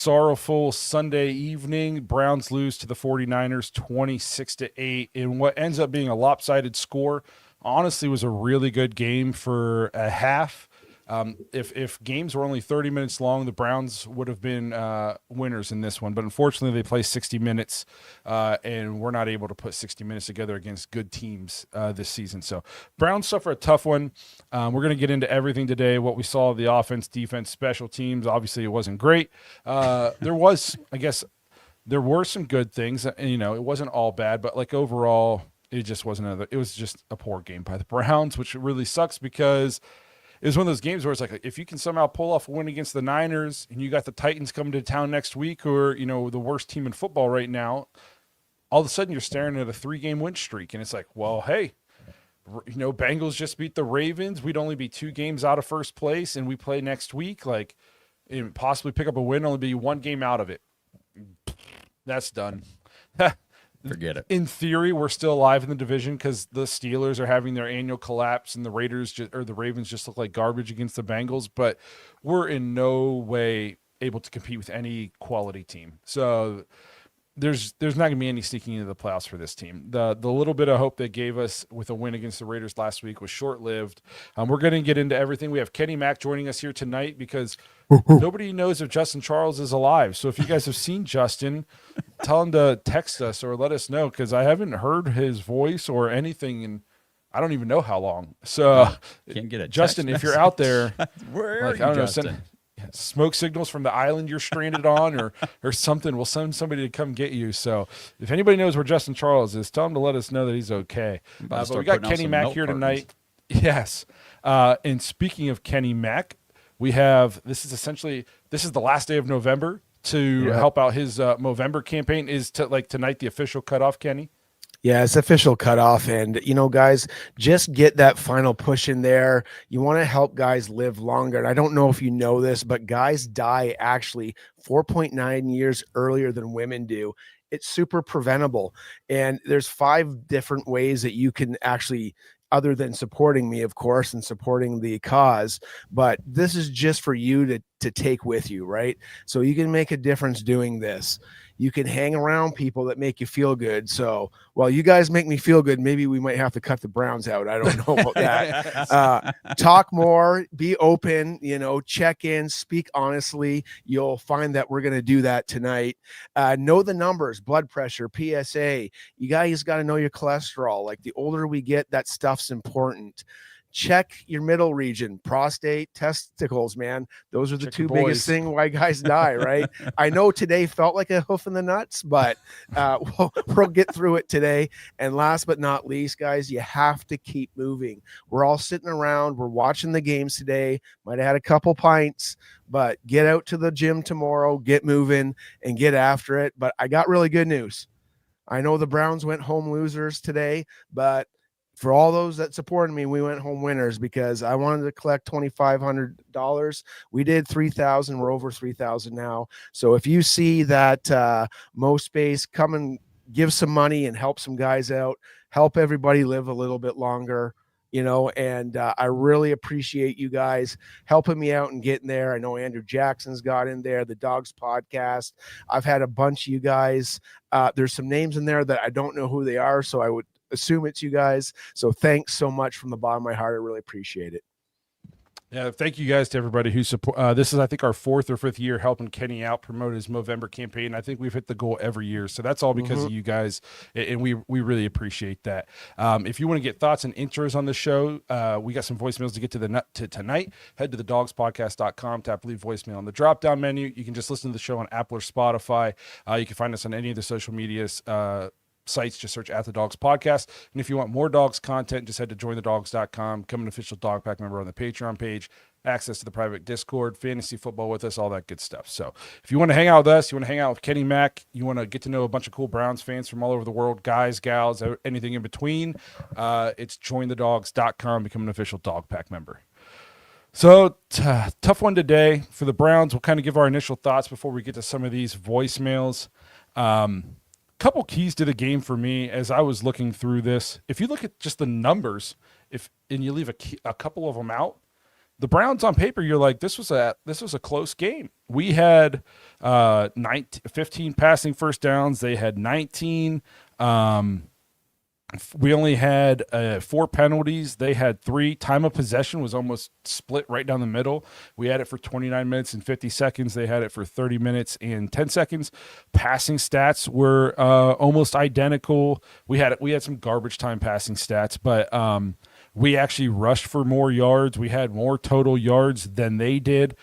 Sorrowful Sunday evening. Browns lose to the 49ers 26-8 in what ends up being a lopsided score. Honestly, was a really good game for a half. If games were only 30 minutes long, the Browns would have been winners in this one. But unfortunately, they play 60 minutes, and we're not able to put 60 minutes together against good teams this season. So Browns suffer a tough one. We're going to get into everything today, what we saw of the offense, defense, special teams. Obviously, it wasn't great. There was, I guess, there were some good things. And, it wasn't all bad, but like overall, it just wasn't it was just a poor game by the Browns, which really sucks because it was one of those games where it's like, if you can somehow pull off a win against the Niners and you got the Titans coming to town next week, who are, the worst team in football right now, all of a sudden you're staring at a 3-game win streak. And it's like, well, hey, Bengals just beat the Ravens. We'd only be 2 games out of first place, and we play next week. Like, and possibly pick up a win, only be 1 game out of it. That's done. Forget it. In theory, we're still alive in the division because the Steelers are having their annual collapse, and the Ravens just look like garbage against the Bengals. But we're in no way able to compete with any quality team. So there's not going to be any sneaking into the playoffs for this team. The little bit of hope they gave us with a win against the Raiders last week was short-lived. We're going to get into everything. We have Kenny Mack joining us here tonight because nobody knows if Justin Charles is alive. So if you guys have seen Justin, tell him to text us or let us know because I haven't heard his voice or anything in I don't even know how long. So Can't get it. Justin, if you're out there, where are you, Justin? Smoke signals from the island you're stranded on or something. We'll send somebody to come get you. So if anybody knows where Justin Charles is, tell him to let us know that he's okay. But we got Kenny Mack here tonight. Yes. And speaking of Kenny Mack, we have this is the last day of November to help out his Movember campaign. Is tonight the official cutoff, Kenny? Yeah, it's official cutoff. And, guys, just get that final push in there. You want to help guys live longer. And I don't know if you know this, but guys die actually 4.9 years earlier than women do. It's super preventable. And there's 5 different ways that you can actually, other than supporting me, of course, and supporting the cause, but this is just for you to take with you, right? So you can make a difference doing this. You can hang around people that make you feel good. So while you guys make me feel good, maybe we might have to cut the Browns out. I don't know about that. Talk more, be open, check in, speak honestly. You'll find that we're going to do that tonight. Know the numbers, blood pressure, PSA. You guys got to know your cholesterol. Like the older we get, that stuff's important. Check your middle region, prostate, testicles, man. Those are the 2 biggest things why guys die, right? I know today felt like a hoof in the nuts, but we'll get through it today. And last but not least, guys, you have to keep moving. We're all sitting around. We're watching the games today. Might have had a couple pints, but get out to the gym tomorrow, get moving, and get after it. But I got really good news. I know the Browns went home losers today, but for all those that supported me, we went home winners because I wanted to collect $2,500. We did $3,000. We're over $3,000 now. So if you see that Mo Space, come and give some money and help some guys out, help everybody live a little bit longer, and I really appreciate you guys helping me out and getting there. I know Andrew Jackson's got in there, the Dogs podcast. I've had a bunch of you guys. There's some names in there that I don't know who they are, so I would assume it's you guys. So thanks so much from the bottom of my heart. I really appreciate it. Yeah, thank you guys to everybody who support. This is, I think, our 4th or 5th year helping Kenny out promote his Movember campaign. I think we've hit the goal every year, so that's all because of you guys, and we really appreciate that. If you want to get thoughts and intros on the show, we got some voicemails to get to tonight. Head to thedogspodcast.com, tap leave voicemail on the drop-down menu. You can just listen to the show on Apple or Spotify. You can find us on any of the social medias. Sites, just search at the Dogs Podcast. And if you want more Dogs content, just head to jointhedogs.com, become an official Dog Pack member on the Patreon page, access to the private Discord, fantasy football with us, all that good stuff. So if you want to hang out with us, you want to hang out with Kenny Mack, you want to get to know a bunch of cool Browns fans from all over the world, guys, gals, anything in between, it's jointhedogs.com, become an official Dog Pack member. So tough one today for the Browns. We'll kind of give our initial thoughts before we get to some of these voicemails. Couple keys to the game for me as I was looking through this. If you look at just the numbers, and you leave a couple of them out, the Browns on paper, you're like, this was a close game. We had 15 passing first downs. They had 19. We only had 4 penalties. They had 3. Time of possession was almost split right down the middle. We had it for 29 minutes and 50 seconds. They had it for 30 minutes and 10 seconds. Passing stats were almost identical. We had some garbage time passing stats, but we actually rushed for more yards. We had more total yards than they did.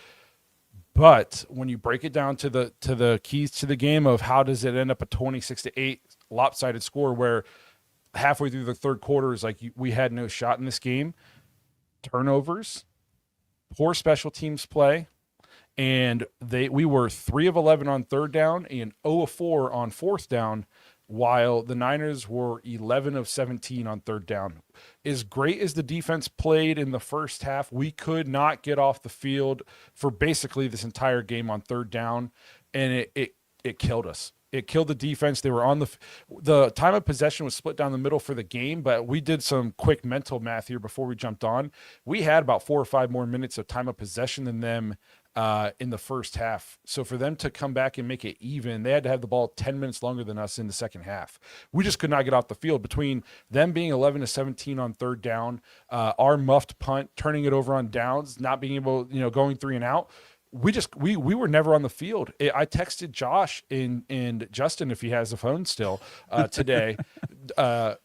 But when you break it down to the keys to the game of how does it end up a 26-8 lopsided score where halfway through the third quarter is like we had no shot in this game. Turnovers, poor special teams play, and we were 3 of 11 on third down and 0 of 4 on fourth down, while the Niners were 11 of 17 on third down. As great as the defense played in the first half, we could not get off the field for basically this entire game on third down, and it killed us. It killed the defense. They were on the time of possession was split down the middle for the game, but we did some quick mental math here before we jumped on. We had about 4 or 5 more minutes of time of possession than them in the first half. So for them to come back and make it even, they had to have the ball 10 minutes longer than us in the second half. We just could not get off the field between them being 11 to 17 on third down, our muffed punt, turning it over on downs, not being able, going 3 and out. We were never on the field. I texted Josh and Justin, if he has the phone still, today.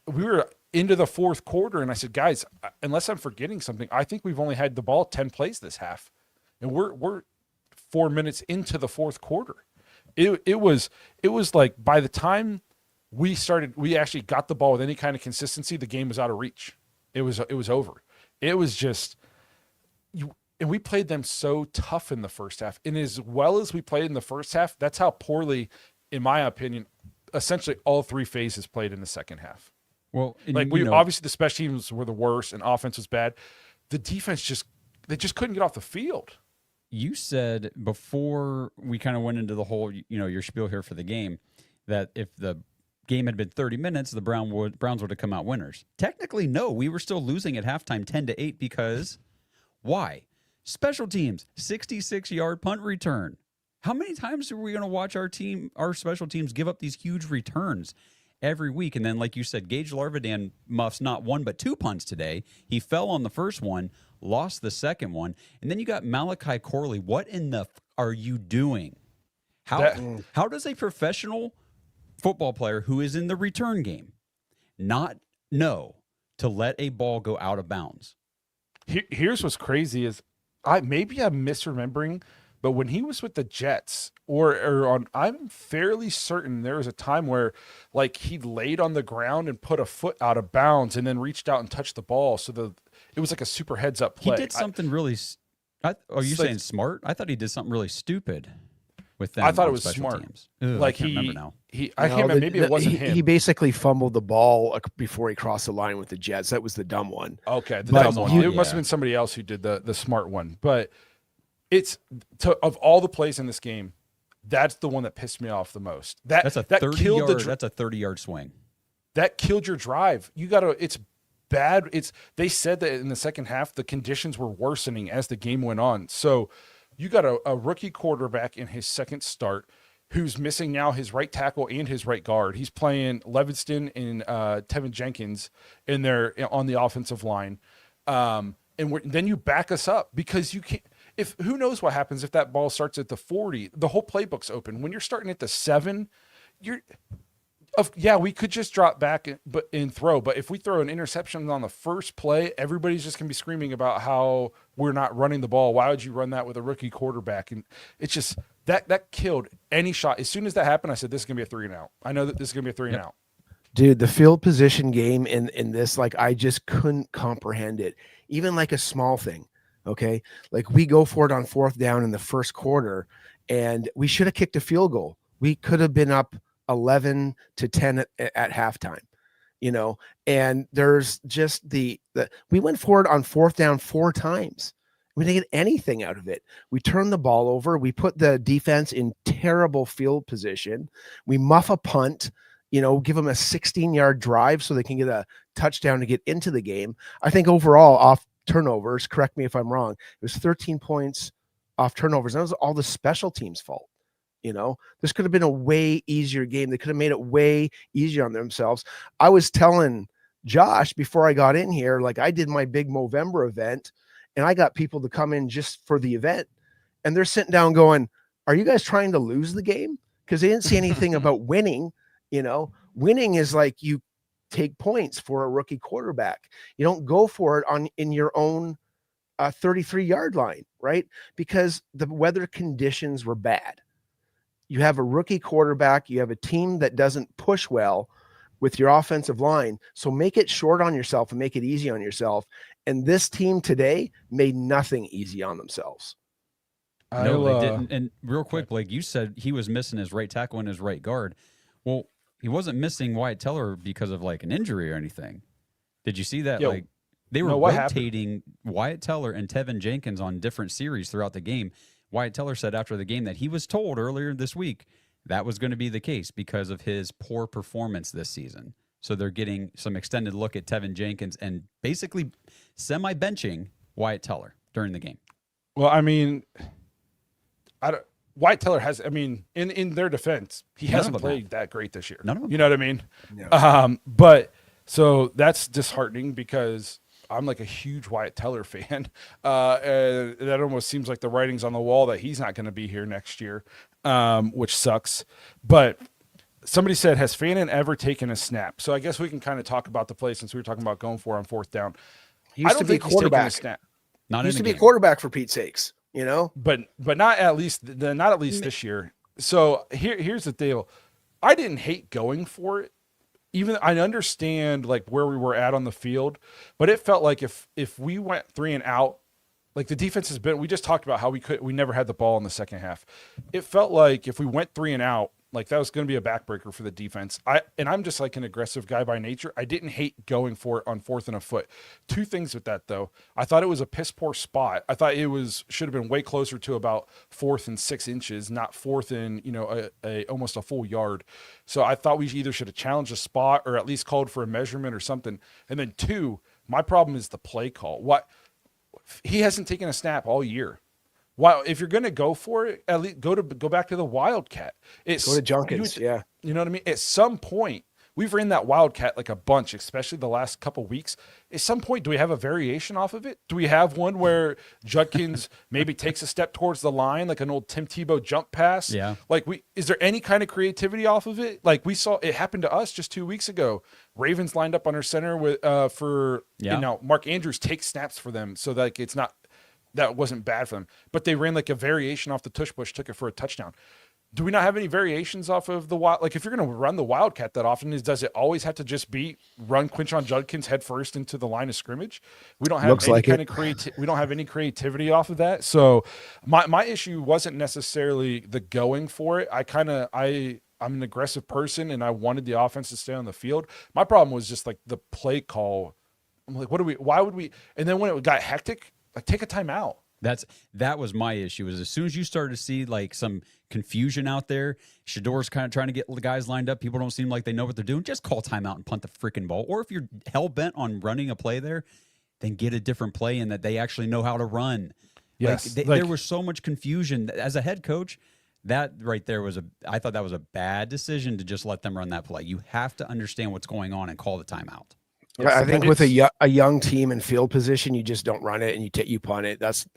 We were into the fourth quarter, and I said, guys, unless I'm forgetting something, I think we've only had the ball 10 plays this half, and we're 4 minutes into the fourth quarter. It was like by the time we actually got the ball with any kind of consistency, the game was out of reach. It was over. It was just you. And we played them so tough in the first half. And as well as we played in the first half, that's how poorly, in my opinion, essentially all 3 phases played in the second half. Well, obviously the special teams were the worst and offense was bad. The defense they just couldn't get off the field. You said before we kind of went into the whole, your spiel here for the game, that if the game had been 30 minutes, the Browns would have come out winners. Technically, no. We were still losing at halftime 10-8 because why? Special teams, 66-yard punt return. How many times are we going to watch our special teams give up these huge returns every week? And then, like you said, Gage Larvidan muffs not 1 but 2 punts today. He fell on the first one, lost the second one, and then you got Malachi Corley. What in the are you doing? How does a professional football player who is in the return game not know to let a ball go out of bounds? Here's what's crazy is maybe I'm misremembering, but when he was with the Jets I'm fairly certain there was a time where like he laid on the ground and put a foot out of bounds and then reached out and touched the ball. So it was like a super heads up play. He did something really. Are you saying smart? I thought he did something really stupid with them. I thought it was smart. Teams. Like I can't remember now. I can't remember. Maybe it wasn't him. He basically fumbled the ball before he crossed the line with the Jets. That was the dumb one. Okay, the dumb one. It must have been somebody else who did the smart one. But of all the plays in this game, that's the one that pissed me off the most. That's a 30-yard swing. That killed your drive. It's bad. They said that in the second half the conditions were worsening as the game went on. So you got a rookie quarterback in his second start who's missing now his right tackle and his right guard. He's playing Levinston and Tevin Jenkins in there on the offensive line. And then you back us up because you can't. Who knows what happens if that ball starts at the 40? The whole playbook's open. When you're starting at the 7, we could just drop back and throw. But if we throw an interception on the first play, everybody's just gonna be screaming about how we're not running the ball. Why would you run that with a rookie quarterback? And it's just that killed any shot. As soon as that happened, I said this is gonna be a 3 and out. I know that this is gonna be a 3 and out. Dude, the field position game in this, like I just couldn't comprehend it. Even like a small thing. Okay. Like we go for it on fourth down in the first quarter and we should have kicked a field goal. We could have been up 11-10 at halftime, and there's just we went for it on fourth down 4 times. We didn't get anything out of it. We turned the ball over. We put the defense in terrible field position. We muff a punt, give them a 16-yard drive so they can get a touchdown to get into the game. I think overall turnovers. Correct me if I'm wrong. It was 13 points off turnovers. That was all the special teams' fault. This could have been a way easier game. They could have made it way easier on themselves. I was telling Josh before I got in here, like I did my big Movember event and I got people to come in just for the event. And they're sitting down going, are you guys trying to lose the game? Because they didn't see anything about winning. Winning is like you take points for a rookie quarterback. You don't go for it in your own 33-yard line, right? Because the weather conditions were bad. You have a rookie quarterback. You have a team that doesn't push well with your offensive line. So make it short on yourself and make it easy on yourself. And this team today made nothing easy on themselves. No, they didn't. And real quick, Blake, you said he was missing his right tackle and his right guard. Well, he wasn't missing Wyatt Teller because of like an injury or anything. Did you see that? Like they were rotating Wyatt Teller and Tevin Jenkins on different series throughout the game. Wyatt Teller said after the game that he was told earlier this week that was going to be the case because of his poor performance this season. So they're getting some extended look at Tevin Jenkins and basically semi-benching Wyatt Teller during the game. Well, I mean, Wyatt Teller has, in their defense, he hasn't played that great this year. None of them. You know what I mean? No. But so that's disheartening because I'm like a huge Wyatt Teller fan. And that almost seems like the writing's on the wall that he's not going to be here next year, which sucks. But somebody said, has Fannin ever taken a snap? So I guess we can kind of talk about the play since we were talking about going for on fourth down. He used to be a quarterback. Not he used to be a quarterback for Pete's sakes, But not at least this year. So here's the deal. I didn't hate going for it. Even I understand like where we were at on the field, but it felt like if we went 3 and out, like the defense has been, we just talked about how we never had the ball in the second half. It felt like if we went 3 and out, like that was going to be a backbreaker for the defense. I'm just like an aggressive guy by nature. I didn't hate going for it on 4th and a foot. 2 things with that though. I thought it was a piss poor spot. I thought it should have been way closer to about 4th and 6 inches, not 4th and almost a full yard. So I thought we either should have challenged a spot or at least called for a measurement or something. And then 2, my problem is the play call. What he hasn't taken a snap all year. Wow, if you're going to go for it, at least go back to the Wildcat. Go to Junkins, you know what I mean? At some point, we've ran that Wildcat like a bunch, especially the last couple weeks. At some point, do we have a variation off of it? Do we have one where Judkins maybe takes a step towards the line, like an old Tim Tebow jump pass? Yeah. Like is there any kind of creativity off of it? Like we saw it happen to us just 2 weeks ago. Ravens lined up on our center with Mark Andrews takes snaps for them, so that it's not. That wasn't bad for them, but they ran like a variation off the tush push, took it for a touchdown. Do we not have any variations off of the wild? Like if you're going to run the Wildcat that often, does it always have to just be run Quinshon Judkins head first into the line of scrimmage? We don't have we don't have any creativity off of that. So my issue wasn't necessarily the going for it. I'm an aggressive person and I wanted the offense to stay on the field. My problem was just like the play call. I'm like, why would we? And then when it got hectic, like take a timeout. That was my issue. Is as soon as you started to see like some confusion out there, Shador's kind of trying to get the guys lined up. People don't seem like they know what they're doing. Just call timeout and punt the freaking ball. Or if you're hell bent on running a play there, then get a different play in that they actually know how to run. Yes, there was so much confusion as a head coach. That right there I thought that was a bad decision to just let them run that play. You have to understand what's going on and call the timeout. I think with a young team in field position, you just don't run it and you punt it. That's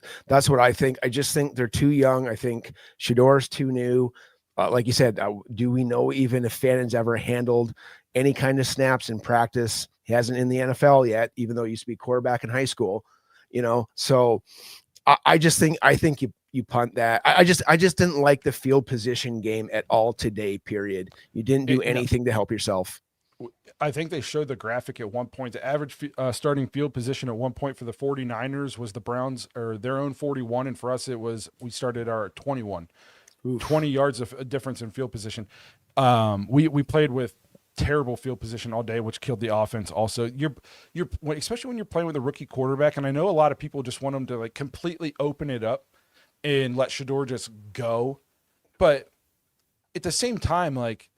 what I think. I just think they're too young. I think Shador's too new. Like you said, do we know even if Fannin's ever handled any kind of snaps in practice? He hasn't in the NFL yet, even though he used to be quarterback in high school. So I think you punt that. I just didn't like the field position game at all today. Period. You didn't do anything to help yourself. I think they showed the graphic at one point. The average starting field position at one point for the 49ers was the Browns or their own 41. And for us, we started our 21, Oof. 20 yards of difference in field position. We played with terrible field position all day, which killed the offense. Also, especially when you're playing with a rookie quarterback. And I know a lot of people just want them to like completely open it up and let Shador just go. But at the same time, like,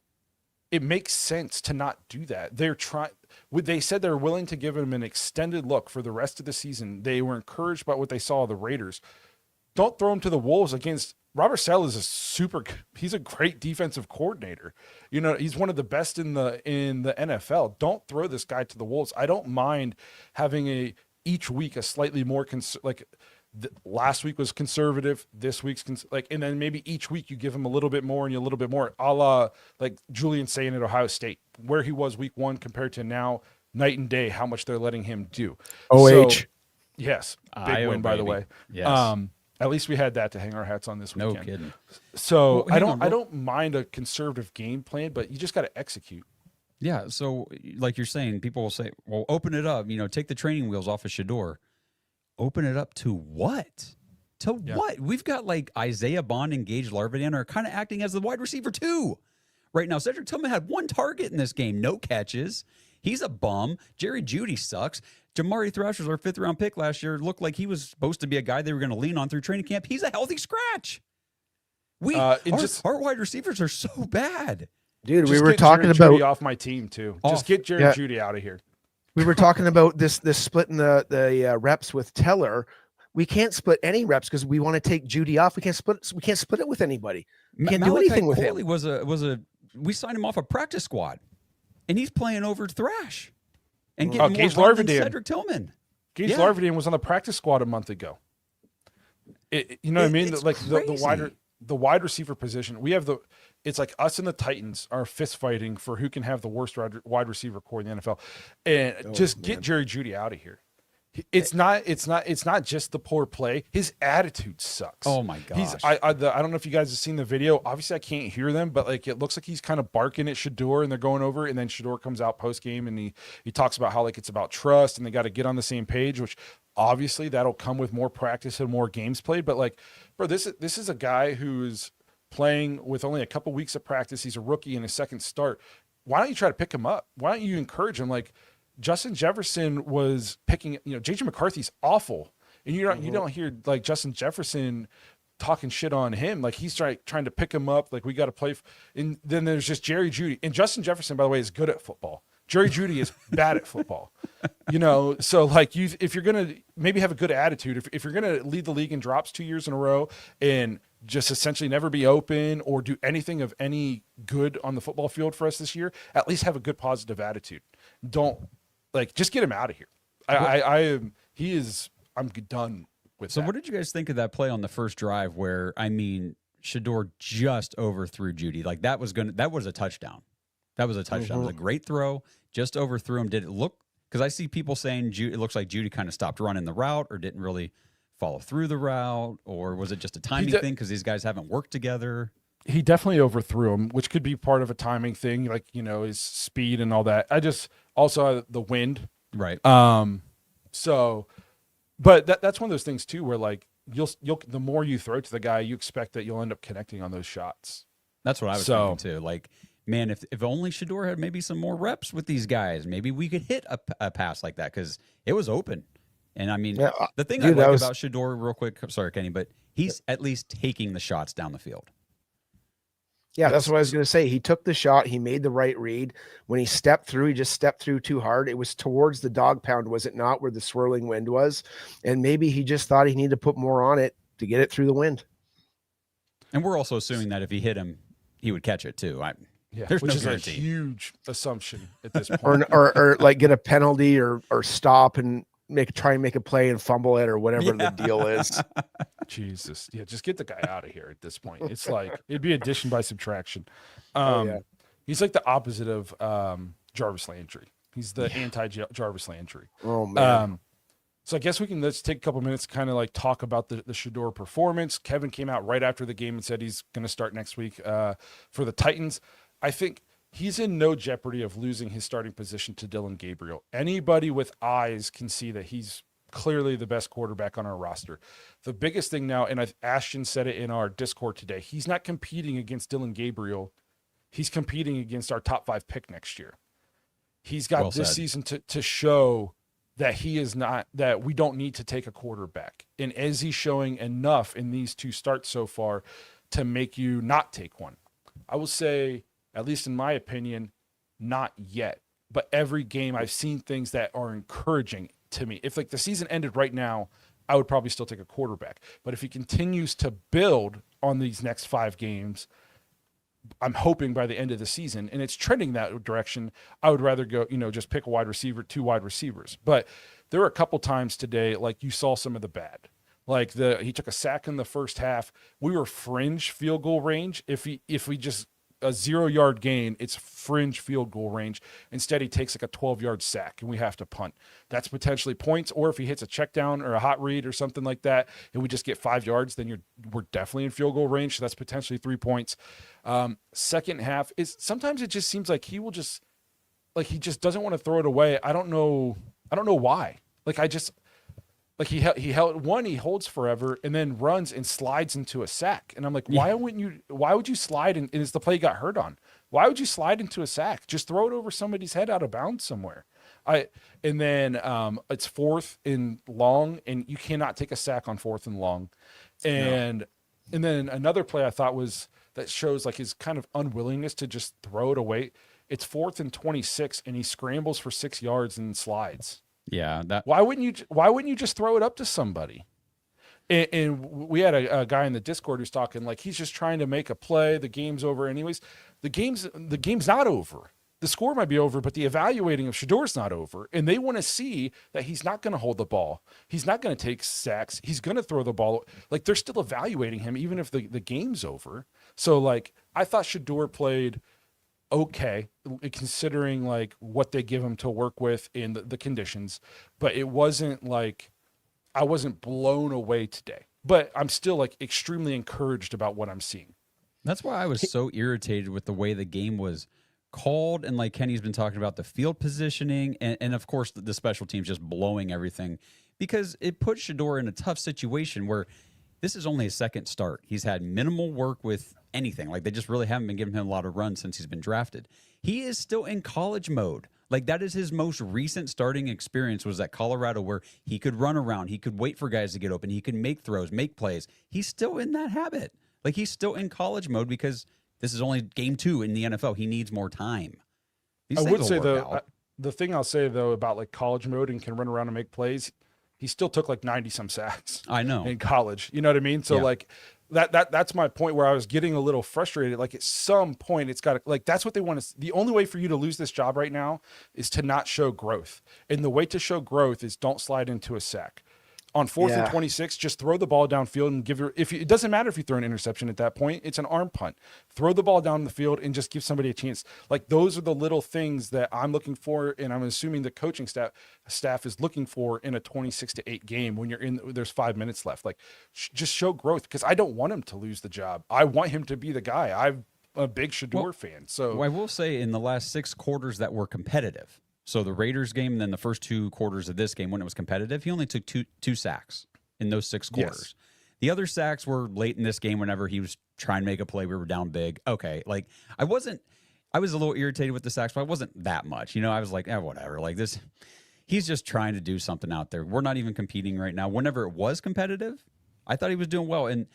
it makes sense to not do that. They said they're willing to give him an extended look for the rest of the season. They were encouraged by what they saw of the Raiders. Don't throw him to the Wolves against Robert Saleh. He's a great defensive coordinator. He's one of the best in the NFL. Don't throw this guy to the Wolves. I don't mind having each week a slightly more last week was conservative. This week's and then maybe each week you give him a little bit more and a little bit more, a la like Julian saying at Ohio State, where he was week 1 compared to now, night and day, how much they're letting him do. OH. So, yes. Big win, by the way. Yes. At least we had that to hang our hats on this weekend. No kidding. So I don't mind a conservative game plan, but you just got to execute. Yeah. So like you're saying, people will say, well, open it up, take the training wheels off of Shador. Open it up to what? What? We've got like Isaiah Bond and Gage Larvidan are kind of acting as the wide receiver too. Right now, Cedric Tillman had 1 target in this game, no catches. He's a bum. Jerry Jeudy sucks. Jamari Thrasher's our 5th-round pick last year. Looked like he was supposed to be a guy they were going to lean on through training camp. He's a healthy scratch. Our wide receivers are so bad. Dude, we were talking about Jeudy off my team too. Just get Jerry Jeudy out of here. We were talking about this splitting the reps with Teller. We can't split any reps because we want to take Jeudy off. We can't split it with anybody. We can't do anything with him. We signed him off a practice squad, and he's playing over Thrash and getting Gage more than Larvidan. Cedric Tillman. Gage Larvidan was on the practice squad a month ago. You know what I mean? Like the wide receiver position. It's like us and the Titans are fist fighting for who can have the worst wide receiver core in the NFL, and get Jerry Jeudy out of here. It's not just the poor play. His attitude sucks. Oh my gosh. I don't know if you guys have seen the video. Obviously I can't hear them, but like it looks like he's kind of barking at Shador and they're going over, and then Shador comes out post game and he talks about how like it's about trust and they got to get on the same page, which obviously that'll come with more practice and more games played. But like, bro, this is a guy who's playing with only a couple weeks of practice. He's a rookie in his second start. Why don't you try to pick him up? Why don't you encourage him? Like, Justin Jefferson was picking, JJ McCarthy's awful. And you don't hear like Justin Jefferson talking shit on him. Like he's trying to pick him up. Like we got to play. And then there's just Jerry Jeudy. And Justin Jefferson, by the way, is good at football. Jerry Jeudy is bad at football. So like if you're going to maybe have a good attitude, if you're going to lead the league in drops 2 years in a row and just essentially never be open or do anything of any good on the football field for us this year, at least have a good positive attitude. Don't just get him out of here. I'm done with So that. what did you guys think of that play on the first drive where, Shador just overthrew Jeudy? Like that was a touchdown. That was a touchdown. It was a great throw. Just overthrew him. Did it look, because I see people saying it looks like Jeudy kind of stopped running the route or didn't really follow through the route, or was it just a timing thing because these guys haven't worked together? He definitely overthrew him, which could be part of a timing thing, like, his speed and all that. I just also the wind. Right. But that's one of those things too, where like you'll the more you throw to the guy, you expect that you'll end up connecting on those shots. That's what I was thinking too. Like, man, if only Shador had maybe some more reps with these guys, maybe we could hit a pass like that because it was open. And the thing I like about Shador, real quick, sorry, Kenny, but he's at least taking the shots down the field. Yeah, that's what I was going to say. He took the shot. He made the right read. When he stepped through, he just stepped through too hard. It was towards the dog pound, was it not, where the swirling wind was? And maybe he just thought he needed to put more on it to get it through the wind. And we're also assuming that if he hit him, he would catch it too. There's no is guarantee. A huge assumption at this point. or like get a penalty or stop and try and make a play and fumble it or whatever the deal is. Jesus. Yeah, just get the guy out of here at this point. It's like it'd be addition by subtraction. He's like the opposite of Jarvis Landry. He's the anti-Jarvis Landry. Oh man. So I guess let's take a couple minutes to kind of like talk about the Shador performance. Kevin came out right after the game and said he's going to start next week for the Titans. I think he's in no jeopardy of losing his starting position to Dylan Gabriel. Anybody with eyes can see that he's clearly the best quarterback on our roster. The biggest thing now, and Ashton said it in our Discord today, he's not competing against Dylan Gabriel. He's competing against our top 5 pick next year. He's got this season to show that he is not, that we don't need to take a quarterback. And is he showing enough in these 2 starts so far to make you not take one? I will say, at least in my opinion, not yet. But every game I've seen things that are encouraging to me. If like the season ended right now, I would probably still take a quarterback. But if he continues to build on these next 5 games, I'm hoping by the end of the season, and it's trending that direction, I would rather go, just pick a wide receiver, 2 wide receivers. But there were a couple times today, like you saw some of the bad. Like he took a sack in the first half. We were fringe field goal range. If we just a 0-yard gain, it's fringe field goal range. Instead, he takes like a 12-yard sack and we have to punt. That's potentially points. Or if he hits a check down or a hot read or something like that, and we just get 5 yards, then we're definitely in field goal range. So that's potentially 3 points. Second half is sometimes it just seems like he just doesn't want to throw it away. I don't know why. He holds forever and then runs and slides into a sack. And I'm like, why would you slide? And it's the play he got hurt on. Why would you slide into a sack? Just throw it over somebody's head out of bounds somewhere. And then it's 4th and long, and you cannot take a sack on 4th and long. And then another play I thought that shows like his kind of unwillingness to just throw it away. It's 4th and 26, and he scrambles for 6 yards and slides. Yeah. Why wouldn't you just throw it up to somebody? And we had a guy in the Discord who's talking like he's just trying to make a play. The game's over anyways. The game's not over. The score might be over, but the evaluating of Shador's not over. And they want to see that he's not going to hold the ball. He's not going to take sacks. He's going to throw the ball. Like they're still evaluating him even if the game's over. So like I thought Shador played okay, considering like what they give him to work with in the conditions, but it wasn't like I wasn't blown away today, but I'm still like extremely encouraged about what I'm seeing. That's why I was so irritated with the way the game was called. And like Kenny's been talking about the field positioning and of course the special teams just blowing everything, because it put Shador in a tough situation where this is only his second start. He's had minimal work with anything. Like they just really haven't been giving him a lot of runs since he's been drafted. He is still in college mode. Like that is his most recent starting experience was at Colorado, where he could run around, he could wait for guys to get open, he could make throws, make plays. He's still in that habit. Like he's still in college mode because this is only game 2 in the NFL. He needs more time. I would say though, the thing I'll say though about like college mode and can run around and make plays, he still took like 90 some sacks. I know in college. You know what I mean? So yeah. like that's my point where I was getting a little frustrated. Like at some point it's got to, like, that's what they want to, the only way for you to lose this job right now is to not show growth. And the way to show growth is don't slide into a sack. On 4th and 26, just throw the ball downfield and it doesn't matter if you throw an interception at that point, it's an arm punt. Throw the ball down the field and just give somebody a chance. Like those are the little things that I'm looking for, and I'm assuming the coaching staff is looking for in a 26-8 game when there's 5 minutes left. Like just show growth, because I don't want him to lose the job. I want him to be the guy. I'm a big Shador fan. So I will say in the last 6 quarters that were competitive. So the Raiders game and then the first 2 quarters of this game when it was competitive, he only took two sacks in those 6 quarters. Yes. The other sacks were late in this game whenever he was trying to make a play. We were down big. Okay. Like I was a little irritated with the sacks, but I wasn't that much. I was like, whatever. Like this, he's just trying to do something out there. We're not even competing right now. Whenever it was competitive, I thought he was doing well. And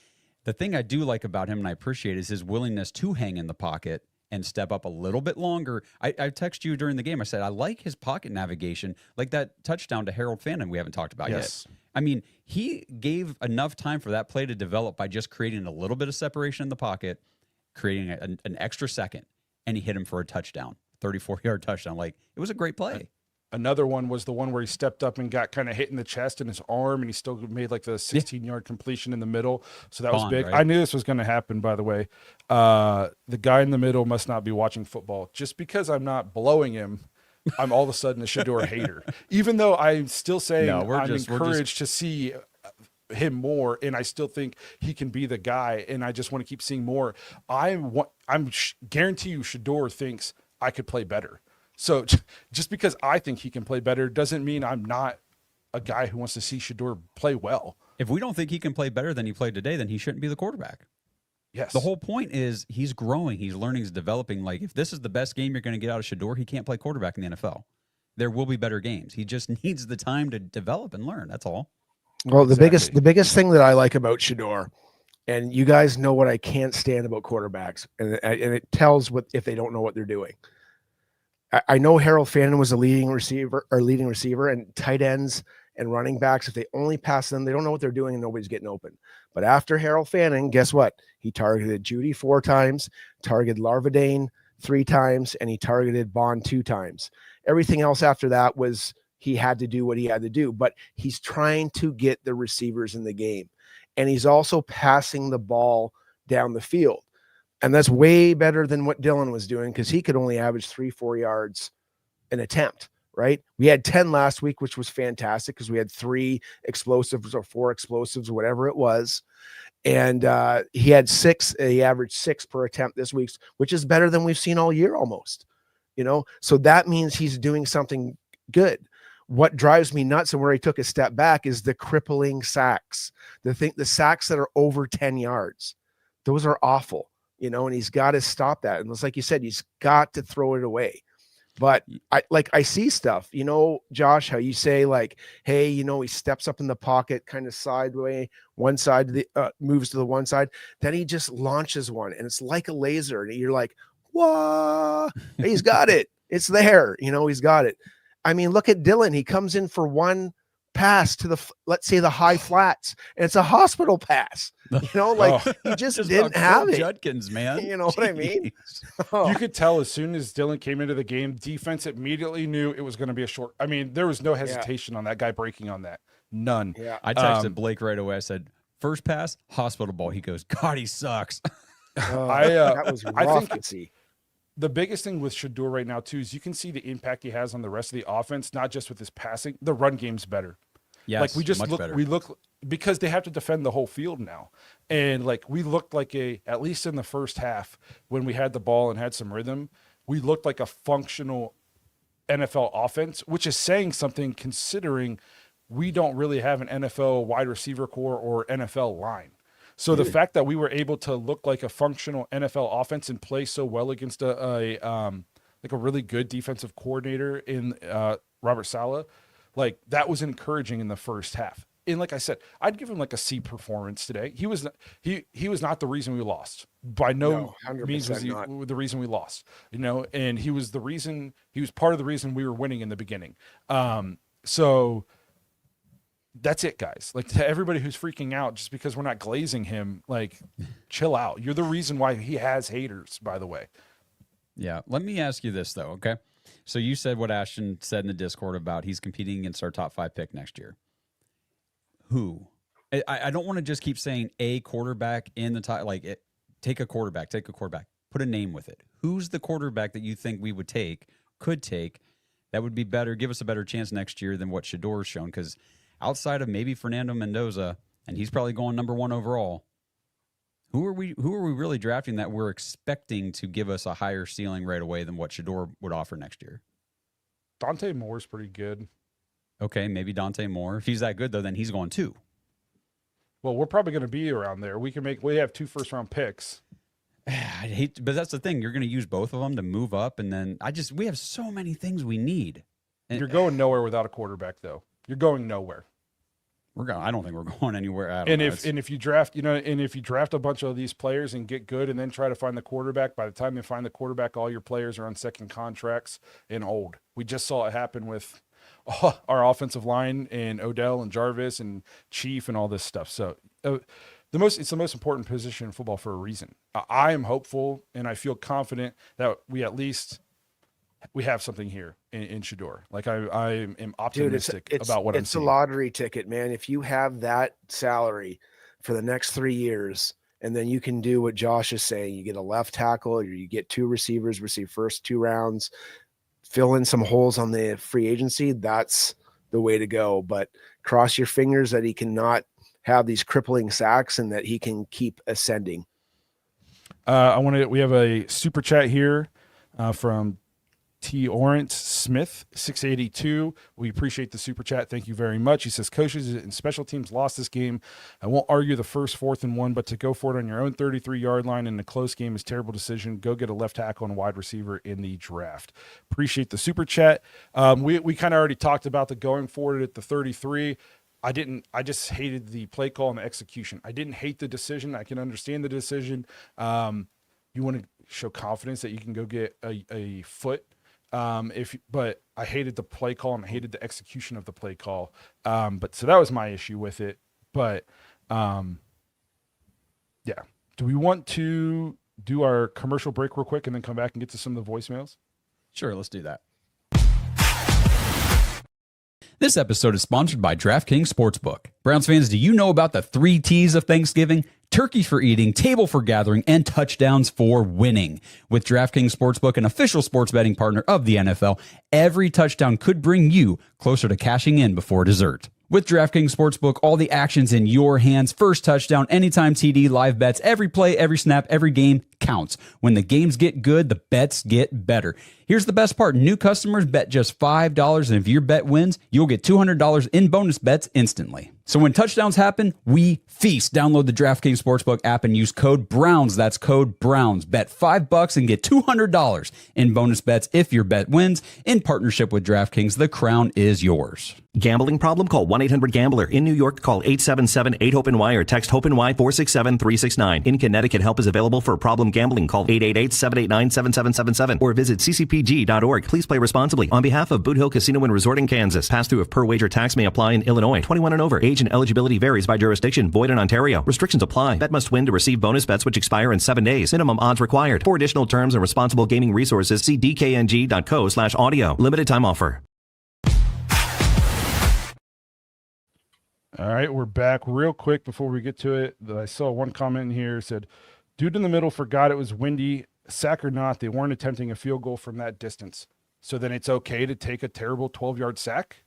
the thing I do like about him and I appreciate is his willingness to hang in the pocket and step up a little bit longer. I texted you during the game. I said, I like his pocket navigation, like that touchdown to Harold Fannin we haven't talked about yet. I mean, he gave enough time for that play to develop by just creating a little bit of separation in the pocket, creating an extra second, and he hit him for a touchdown, 34-yard touchdown. Like, it was a great play. Another one was the one where he stepped up and got kind of hit in the chest and his arm, and he still made like the 16-yard completion in the middle. So that was big. Right? I knew this was going to happen, by the way. The guy in the middle must not be watching football. Just because I'm not blowing him, I'm all of a sudden a Shador hater. Even though I'm still saying I'm encouraged to see him more, and I still think he can be the guy, and I just want to keep seeing more. Guarantee you Shador thinks I could play better. So just because I think he can play better doesn't mean I'm not a guy who wants to see Shador play well. If we don't think he can play better than he played today, then he shouldn't be the quarterback. Yes. The whole point is he's growing, he's learning, he's developing. Like, if this is the best game you're going to get out of Shador, he can't play quarterback in the NFL. There will be better games. He just needs the time to develop and learn. That's all. Well, the biggest thing that I like about Shador And you guys know what I can't stand about quarterbacks, and it tells what if they don't know what they're doing. I know Harold Fannin was a leading receiver, and tight ends and running backs, if they only pass them, they don't know what they're doing and nobody's getting open. But after Harold Fannin, guess what? He targeted Judy 4 times, targeted Larvadane 3 times, and he targeted Bond 2 times. Everything else after that was he had to do what he had to do, but he's trying to get the receivers in the game. And he's also passing the ball down the field. And that's way better than what Dylan was doing, because he could only average 3-4 yards an attempt, right? We had 10 last week, which was fantastic because we had 3 explosives or 4 explosives, or whatever it was. And he had 6, he averaged 6 per attempt this week, which is better than we've seen all year almost, So that means he's doing something good. What drives me nuts and where he took a step back is the crippling sacks. The sacks that are over 10 yards. Those are awful. And he's got to stop that. And it's like you said, he's got to throw it away. But I see stuff, Josh, how you say like, hey, he steps up in the pocket, kind of sideways, one side moves to the one side. Then he just launches one, and it's like a laser. And you're like, what? He's got it. It's there. He's got it. I mean, look at Dylan. He comes in for one pass to let's say the high flats, and it's a hospital pass. He just didn't have it. Judkins, man. You know what I mean? You could tell as soon as Dylan came into the game, defense immediately knew it was going to be a short. I mean, there was no hesitation on that guy breaking on that. None. Yeah. I texted Blake right away. I said, first pass, hospital ball. He goes, God, he sucks. That was rough. I think to see. The biggest thing with Shedeur right now, too, is you can see the impact he has on the rest of the offense, not just with his passing. The run game's better. Yes, like we just much look, better. we look because they have to defend the whole field now, and like we looked like at least in the first half when we had the ball and had some rhythm, we looked like a functional NFL offense, which is saying something considering we don't really have an NFL wide receiver core or NFL line. So the fact that we were able to look like a functional NFL offense and play so well against a really good defensive coordinator in Robert Saleh, like that was encouraging in the first half. And like I said, I'd give him like a C performance today. He was not the reason we lost. By no means was he the reason we lost. And he was part of the reason we were winning in the beginning. So that's it, guys. Like to everybody who's freaking out just because we're not glazing him, like chill out. You're the reason why he has haters, by the way. Yeah. Let me ask you this though, okay? So you said what Ashton said in the Discord about he's competing against our top 5 pick next year. Who? I don't want to just keep saying a quarterback in the top. Take a quarterback. Put a name with it. Who's the quarterback that you think we could take, that would be better, give us a better chance next year than what Shedeur's shown? Because outside of maybe Fernando Mendoza, and he's probably going number 1 overall, who are we really drafting that we're expecting to give us a higher ceiling right away than what Shedeur would offer next year? Dante Moore's pretty good. Okay, maybe Dante Moore. If he's that good, though, then he's going 2. Well, we're probably going to be around there. We have 2 first-round picks. But that's the thing. You're going to use both of them to move up, and then we have so many things we need. And you're going nowhere without a quarterback, though. You're going nowhere. I don't think we're going anywhere. If you draft, if you draft a bunch of these players and get good, and then try to find the quarterback, by the time they find the quarterback, all your players are on second contracts and old. We just saw it happen with our offensive line and Odell and Jarvis and Chief and all this stuff. So it's the most important position in football for a reason. I am hopeful and I feel confident that we have something here in Shedeur. Like I am optimistic about what I'm seeing. It's a lottery ticket, man. If you have that salary for the next 3 years, and then you can do what Josh is saying, you get a left tackle, or you get 2 receivers, receive first 2 rounds, fill in some holes on the free agency, that's the way to go. But cross your fingers that he cannot have these crippling sacks and that he can keep ascending. We have a super chat here from T. Orant Smith, 682. We appreciate the super chat. Thank you very much. He says, coaches and special teams lost this game. I won't argue the first 4th and 1, but to go for it on your own 33-yard line in a close game is a terrible decision. Go get a left tackle and wide receiver in the draft. Appreciate the super chat. We kind of already talked about the going for it at the 33. I just hated the play call and the execution. I didn't hate the decision. I can understand the decision. You want to show confidence that you can go get a foot. But I hated the play call and I hated the execution of the play call. But so that was my issue with it. But yeah. Do we want to do our commercial break real quick and then come back and get to some of the voicemails? Sure, let's do that. This episode is sponsored by DraftKings Sportsbook. Browns fans, do you know about the 3 T's of Thanksgiving? Turkey for eating, table for gathering, and touchdowns for winning. With DraftKings Sportsbook, an official sports betting partner of the NFL, every touchdown could bring you closer to cashing in before dessert. With DraftKings Sportsbook, all the action's in your hands. First touchdown, anytime TD, live bets, every play, every snap, every game counts. When the games get good, the bets get better. Here's the best part. New customers bet just $5, and if your bet wins, you'll get $200 in bonus bets instantly. So when touchdowns happen, we feast. Download the DraftKings Sportsbook app and use code BROWNS. That's code BROWNS. Bet $5 and get $200 in bonus bets if your bet wins. In partnership with DraftKings, the crown is yours. Gambling problem? Call 1-800-GAMBLER. In New York, call 877-8-HOPE-NY or text HOPE-NY 467-369. In Connecticut, help is available for problem gambling. Call 888-789-7777 or visit ccpg.org. Please play responsibly. On behalf of Boot Hill Casino and Resort in Kansas, pass-through of per-wager tax may apply in Illinois. 21 and over. Age and eligibility varies by jurisdiction. Void in Ontario. Restrictions apply. Bet must win to receive bonus bets which expire in 7 days. Minimum odds required. For additional terms and responsible gaming resources, see dkng.co/audio. Limited time offer. All right, we're back real quick before we get to it. I saw one comment in here said, dude in the middle forgot it was windy. Sack or not, they weren't attempting a field goal from that distance. So then it's okay to take a terrible 12-yard sack?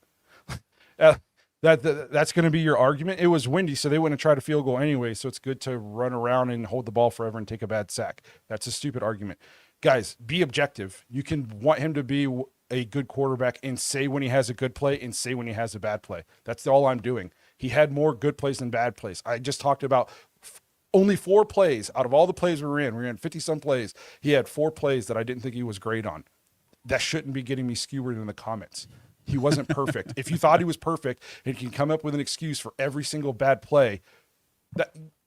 That's going to be your argument? It was windy, so they wouldn't have tried a field goal anyway, so it's good to run around and hold the ball forever and take a bad sack. That's a stupid argument. Guys, be objective. You can want him to be a good quarterback and say when he has a good play and say when he has a bad play. That's all I'm doing. He had more good plays than bad plays. I just talked about only 4 plays out of all the plays we were in. We were in 50-some plays. He had 4 plays that I didn't think he was great on. That shouldn't be getting me skewered in the comments. He wasn't perfect. If you thought he was perfect and can come up with an excuse for every single bad play,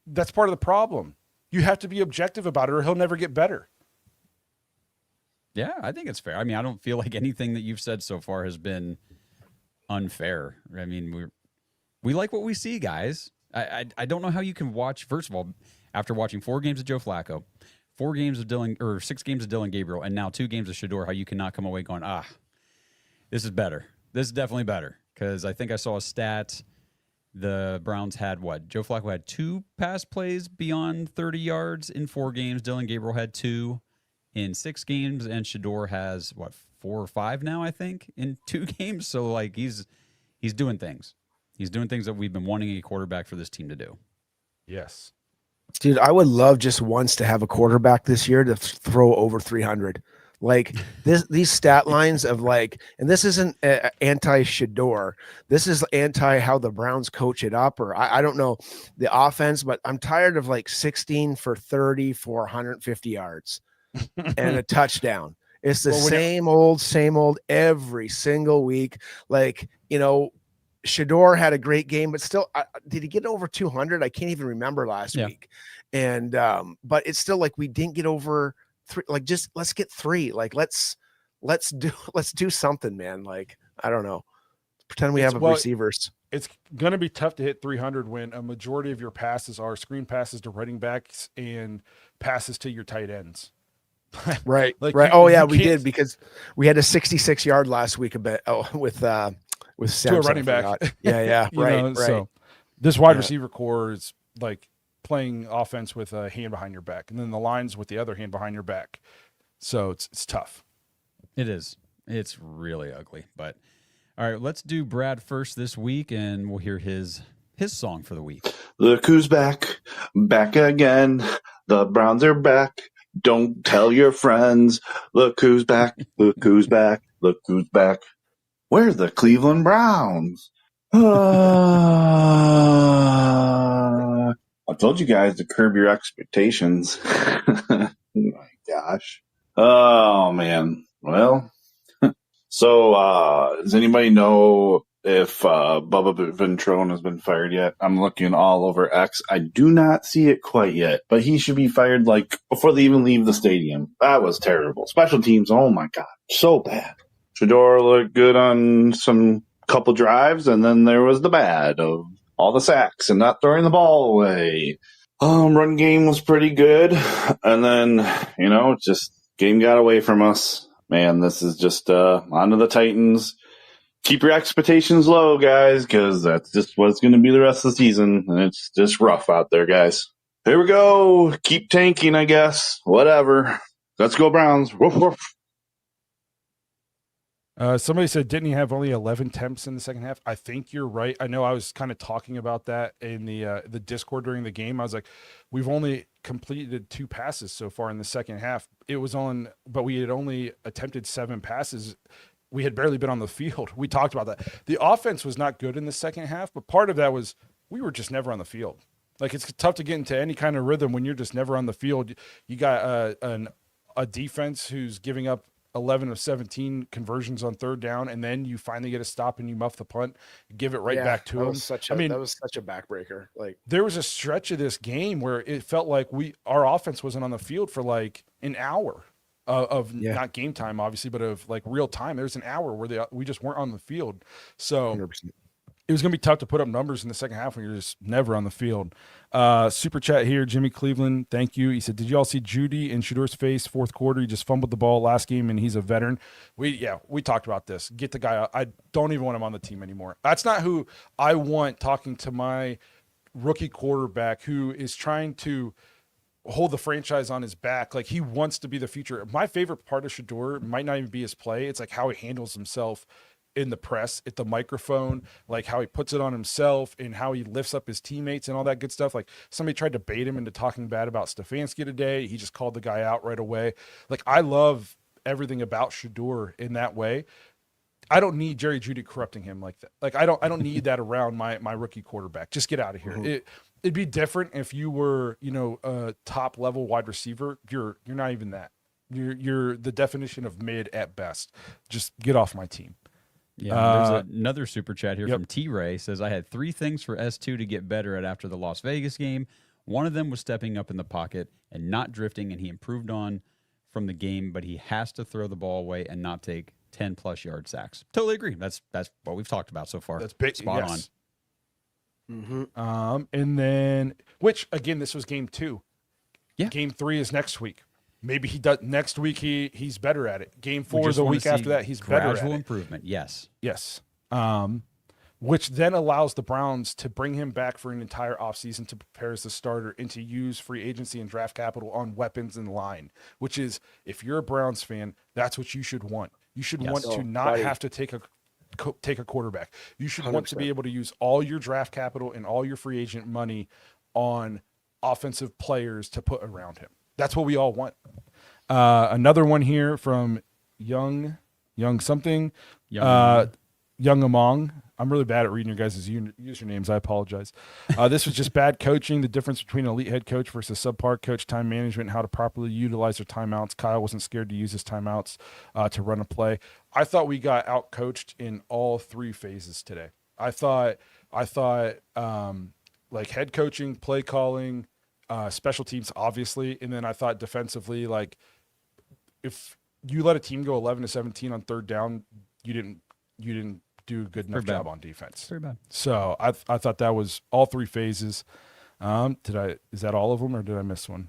that's part of the problem. You have to be objective about it or he'll never get better. Yeah, I think it's fair. I mean, I don't feel like anything that you've said so far has been unfair. I mean, we like what we see, guys. I don't know how you can watch, first of all, after watching 4 games of Joe Flacco, 6 games of Dylan Gabriel, and now 2 games of Shador, how you cannot come away going, this is better. This is definitely better. Because I think I saw a stat, the Browns had Joe Flacco had 2 pass plays beyond 30 yards in 4 games. Dylan Gabriel had 2 in 6 games, and Shador has 4 or 5 now, I think, in 2 games. So like he's doing things. He's doing things that we've been wanting a quarterback for this team to do. Yes. Dude, I would love just once to have a quarterback this year to throw over 300. Like these stat lines of like, and this isn't anti-Shador. This is anti how the Browns coach it up, or I don't know the offense, but I'm tired of like 16 for 30 for 150 yards and a touchdown. It's the same old every single week. Like, Shador had a great game, but still, did he get over 200? I can't even remember last week. And, but it's still like we didn't get over 3. Like, just let's get 3. Like, let's do something, man. Like, I don't know. Pretend we have receivers. It's going to be tough to hit 300 when a majority of your passes are screen passes to running backs and passes to your tight ends. Right. Like right. Oh yeah, we did, because we had a 66-yard last week with Samson, to a running back. Yeah. Right. So this wide receiver core is like playing offense with a hand behind your back, and then the lines with the other hand behind your back. So it's tough. It is. It's really ugly. But all right, let's do Brad first this week, and we'll hear his song for the week. Look who's back again. The Browns are back. Don't tell your friends. Look who's back. Look who's back. Look who's back. Where's the Cleveland Browns? I told you guys to curb your expectations. Oh my gosh. Oh man. Well, so does anybody know if Bubba Ventrone has been fired yet. I'm looking all over X. I do not see it quite yet, but he should be fired like before they even leave the stadium. That was terrible. Special teams, oh my god, so bad. Shador looked good on some couple drives, and then there was the bad of all the sacks and not throwing the ball away. Run game was pretty good, and then just game got away from us. Man, this is just onto the Titans. Keep your expectations low, guys, because that's just what it's going to be the rest of the season, and it's just rough out there, guys. Here we go. Keep tanking, I guess. Whatever. Let's go, Browns. Woof, woof. Somebody said, didn't he have only 11 attempts in the second half? I think you're right. I know I was kind of talking about that in the Discord during the game. I was like, we've only completed 2 passes so far in the second half. But we had only attempted 7 passes. We had barely been on the field. We talked about that. The offense was not good in the second half, but part of that was we were just never on the field. Like, it's tough to get into any kind of rhythm when you're just never on the field. You got a defense who's giving up 11 of 17 conversions on third down, and then you finally get a stop and you muff the punt, give it back to them. That was such a backbreaker. Like, there was a stretch of this game where it felt like our offense wasn't on the field for like an hour of not game time, obviously, but of like real time. There's an hour where we just weren't on the field. So 100%. It was going to be tough to put up numbers in the second half when you're just never on the field. Super chat here, Jimmy Cleveland. Thank you. He said, did you all see Judy in Shador's face fourth quarter? He just fumbled the ball last game, and he's a veteran. We talked about this. Get the guy out. I don't even want him on the team anymore. That's not who I want talking to my rookie quarterback who is trying to hold the franchise on his back. Like, he wants to be the future. My favorite part of Shador might not even be his play. It's like how he handles himself in the press, at the microphone, like how he puts it on himself and how he lifts up his teammates and all that good stuff. Like, somebody tried to bait him into talking bad about Stefanski today. He just called the guy out right away. Like, I love everything about Shador in that way. I don't need Jerry Jeudy corrupting him like that. Like, I don't need that around my rookie quarterback. Just get out of here. Mm-hmm. It'd be different if you were, a top level wide receiver. You're not even that. You're the definition of mid at best. Just get off my team. Yeah, there's another super chat here from T-Ray. Says, I had 3 things for S2 to get better at after the Las Vegas game. One of them was stepping up in the pocket and not drifting, and he improved on from the game, but he has to throw the ball away and not take 10-plus yard sacks. Totally agree. That's what we've talked about so far. That's big. Spot on. Mm-hmm. And then, which, again, this was game 2. Yeah. Game 3 is next week. Maybe he does next week. He's better at it. Game 4 is a week after that. He's better at it. Gradual improvement. Yes. Which then allows the Browns to bring him back for an entire offseason to prepare as the starter and to use free agency and draft capital on weapons and line. Which is, if you're a Browns fan, that's what you should want. You should want to not have to take a quarterback. You should 100%. Want to be able to use all your draft capital and all your free agent money on offensive players to put around him. That's what we all want. Another one here from Young Among. I'm really bad at reading your guys' usernames. I apologize. This was just bad coaching. The difference between an elite head coach versus subpar coach, time management, and how to properly utilize their timeouts. Kyle wasn't scared to use his timeouts to run a play. I thought we got out-coached in all 3 phases today. I thought like head coaching, play calling, special teams, obviously, and then I thought defensively, like, if you let a team go 11-17 on third down, you didn't do a good enough job on defense. Very bad. So I thought that was all 3 phases. Is that all of them, or did I miss one?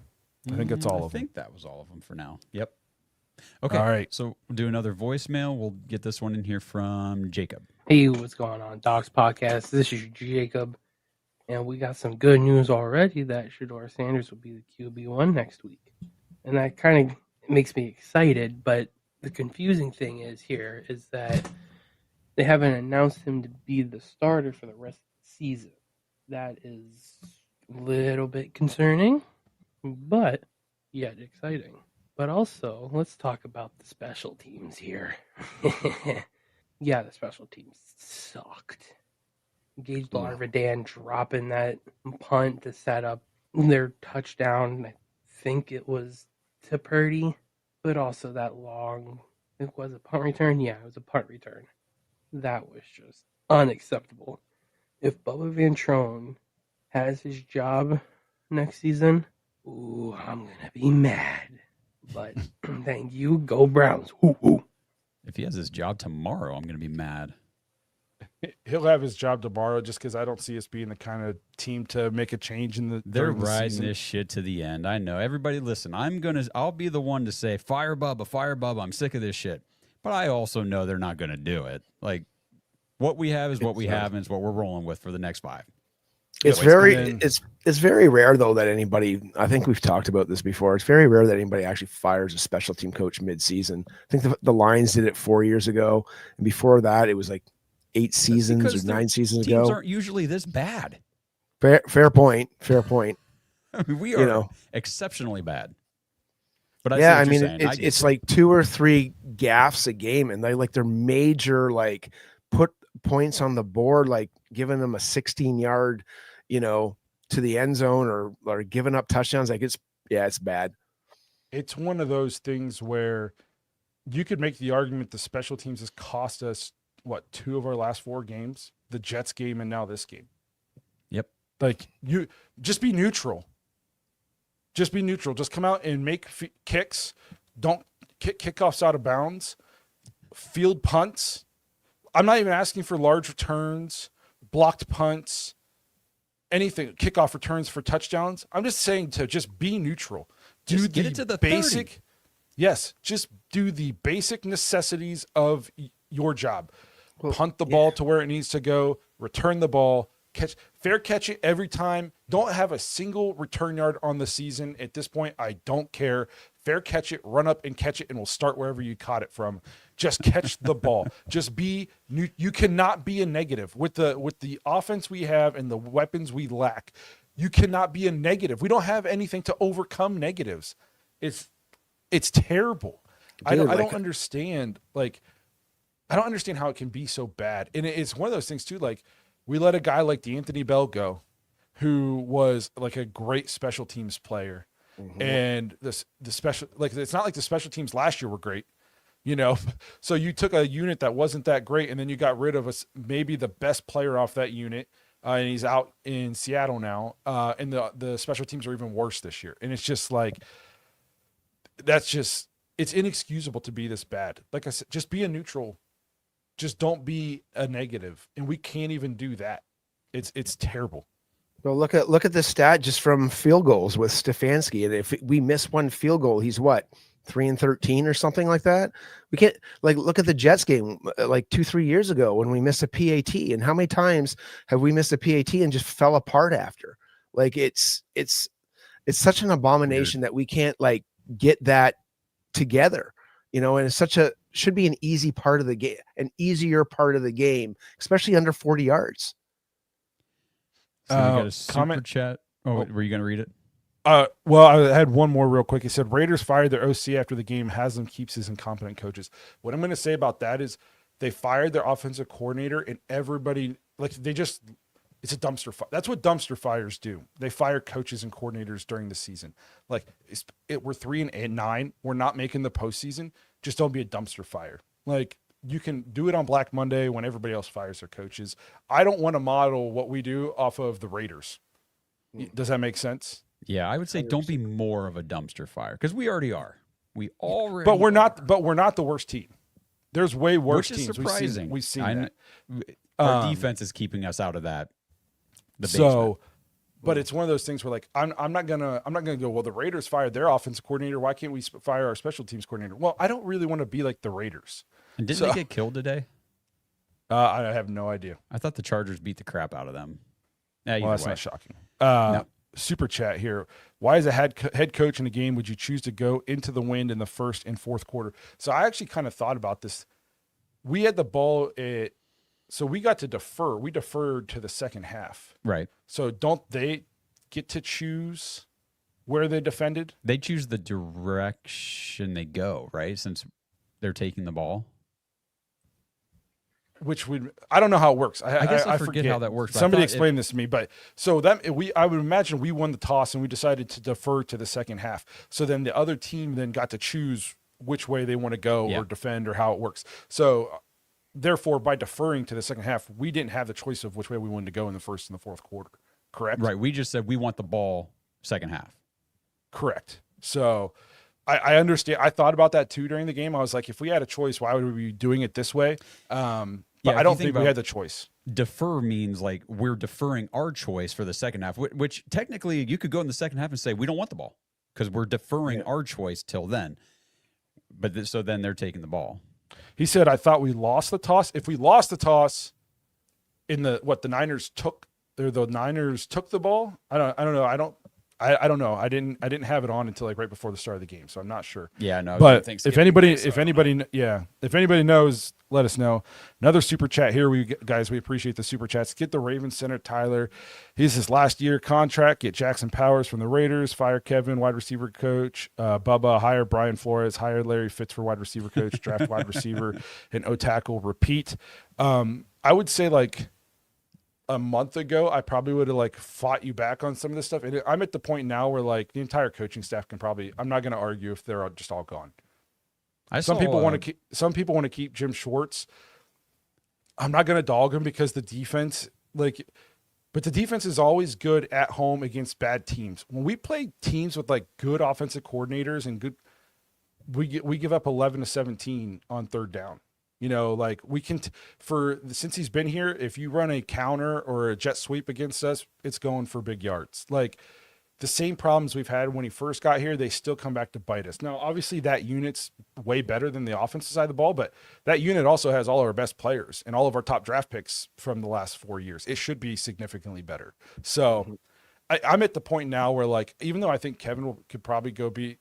I think that's all of them. I think that was all of them for now. Yep. Okay. All right. So we'll do another voicemail. We'll get this one in here from Jacob. Hey, what's going on, Docs Podcast? This is Jacob. And we got some good news already that Shador Sanders will be the QB1 next week. And that kind of makes me excited, but the confusing thing is that they haven't announced him to be the starter for the rest of the season. That is a little bit concerning, but yet exciting. But also, let's talk about the special teams here. Yeah, the special teams sucked. Gage Larvadan dropping that punt to set up their touchdown. I think it was to Purdy, but also that long. It was a punt return. Yeah, it was a punt return. That was just unacceptable. If Bubba Van Trone has his job next season, ooh, I'm gonna be mad. But thank you, go Browns. Ooh, ooh. If he has his job tomorrow, I'm going to be mad. He'll have his job tomorrow just because I don't see us being the kind of team to make a change in the. They're during the riding season. this shit to the end. I know. Everybody listen, I'll be the one to say, fire Bubba. I'm sick of this shit. But I also know they're not going to do it. Like, what we have is what we have, and it's what we're rolling with for the next 5. It's very rare though that anybody, I think we've talked about this before. It's very rare that anybody actually fires a special team coach mid-season. I think the Lions did it 4 years ago, and before that it was like 8 seasons or 9 seasons teams ago. Aren't usually this bad. Fair point. I mean, we are exceptionally bad. But I mean, it's like 2 or 3 gaffes a game, and they're major, like put points on the board, like giving them a 16-yard, to the end zone or giving up touchdowns. Like it's bad. It's one of those things where you could make the argument the special teams has cost us 2 of our last 4 games, the Jets game and now this game. Yep. Like you just be neutral. Just be neutral. Just come out and make kicks. Don't kick kickoffs out of bounds. Field punts. I'm not even asking for large returns, blocked punts, anything, kickoff returns for touchdowns. I'm just saying to just be neutral. Just get it to the basic 30. Yes, just do the basic necessities of your job. Punt the ball to where it needs to go, return the ball, catch it every time. Don't have a single return yard on the season. At this point, I don't care. Fair catch it, run up and catch it, and we'll start wherever you caught it from. Just catch the ball. Just be new. You cannot be a negative with the offense we have and the weapons we lack. You cannot be a negative. We don't have anything to overcome negatives. It's terrible. Dude, I don't understand. Like, I don't understand how it can be so bad. And it's one of those things too. Like, we let a guy like D'Anthony Bell go, who was like a great special teams player. Mm-hmm. And the special, like, it's not like the special teams last year were great, So you took a unit that wasn't that great, and then you got rid of maybe the best player off that unit, and he's out in Seattle now. And the special teams are even worse this year. And it's just like, it's inexcusable to be this bad. Like I said, just be a neutral. Just don't be a negative. And we can't even do that. It's terrible. Well, look at the stat just from field goals with Stefanski. And if we miss one field goal, he's 3-13 or something like that. We can't look at the Jets game 2-3 years ago when we missed a PAT. And how many times have we missed a PAT and just fell apart after? Like it's such an abomination that we can't get that together, and it's should be an easy part of the game, an easier part of the game, especially under 40 yards. So we got a super chat. Oh, were you going to read it? Well, I had one more real quick. He said Raiders fired their OC after the game. Haslam keeps his incompetent coaches. What I'm going to say about that is they fired their offensive coordinator, and everybody it's a dumpster fire. That's what dumpster fires do. They fire coaches and coordinators during the season. We're 3-9. We're not making the postseason. Just don't be a dumpster fire. You can do it on Black Monday when everybody else fires their coaches. I don't want to model what we do off of the Raiders. Does that make sense? Yeah, I would say don't be more of a dumpster fire because we already are. But we're not. But we're not the worst team. There's way worse teams. Which is surprising. We've seen that. Our defense is keeping us out of that. But it's one of those things where I'm not gonna go, well, the Raiders fired their offensive coordinator. Why can't we fire our special teams coordinator? Well, I don't really want to be like the Raiders. And didn't they get killed today? I have no idea. I thought the Chargers beat the crap out of them. Well, that's not shocking. No. Super chat here. Why, as a head coach in a game, would you choose to go into the wind in the first and fourth quarter? So I actually kind of thought about this. We had the ball so we got to defer. We deferred to the second half. Right. So don't they get to choose where they defended? They choose the direction they go, right? Since they're taking the ball. I don't know how it works. I guess I forget how that works. Somebody explained this to me, but so I would imagine we won the toss and we decided to defer to the second half. So then the other team then got to choose which way they want to go or defend or how it works. So therefore, by deferring to the second half, we didn't have the choice of which way we wanted to go in the first and the fourth quarter. Correct? Right. We just said we want the ball second half. Correct. So I understand. I thought about that too during the game. I was like, if we had a choice, why would we be doing it this way? But I don't think we had the choice. Defer means like we're deferring our choice for the second half, which technically you could go in the second half and say we don't want the ball because we're deferring our choice till then. But so then they're taking the ball. He said, I thought we lost the toss. If we lost the toss in the Niners took the ball. I don't know. I don't know. I didn't have it on until like right before the start of the game, so I'm not sure. Yeah, no. But if anybody knows, let us know. Another super chat here, we appreciate the super chats. Get the Ravens center Tyler. He's his last year contract. Get Jackson Powers from the Raiders. Fire Kevin, wide receiver coach. Bubba, hire Brian Flores. Hire Larry Fitz for wide receiver coach. Draft wide receiver and O tackle. Repeat. I would say like a month ago, I probably would have like fought you back on some of this stuff. And I'm at the point now where like the entire coaching staff can probably, I'm not going to argue if they're just all gone. Some people want to keep Jim Schwartz. I'm not going to dog him because the defense, but the defense is always good at home against bad teams. When we play teams with like good offensive coordinators and good, we give up 11-17 on third down. You know, like we can, since he's been here, if you run a counter or a jet sweep against us, it's going for big yards. Like the same problems we've had when he first got here, they still come back to bite us. Now, obviously that unit's way better than the offensive side of the ball, but that unit also has all our best players and all of our top draft picks from the last 4 years. It should be significantly better. So I'm at the point now where like, even though I think Kevin he'll probably go be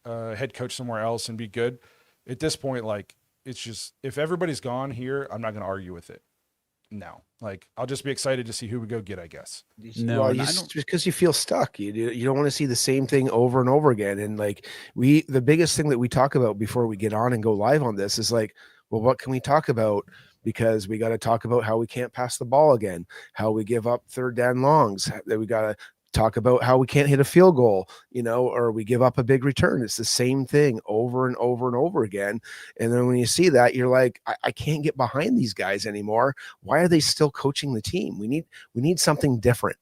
head coach somewhere else and be good at this point, like, it's just, if everybody's gone here, I'm not going to argue with it. No, like I'll just be excited to see who we go get, I guess. No, well, just because you feel stuck, you don't want to see the same thing over and over again. And like the biggest thing that we talk about before we get on and go live on this is like, well, what can we talk about? Because we got to talk about how we can't pass the ball again, how we give up third down longs, that we got to talk about how we can't hit a field goal, or we give up a big return. It's the same thing over and over and over again. And then when you see that, you're like, I can't get behind these guys anymore. Why are they still coaching the team? We need something different.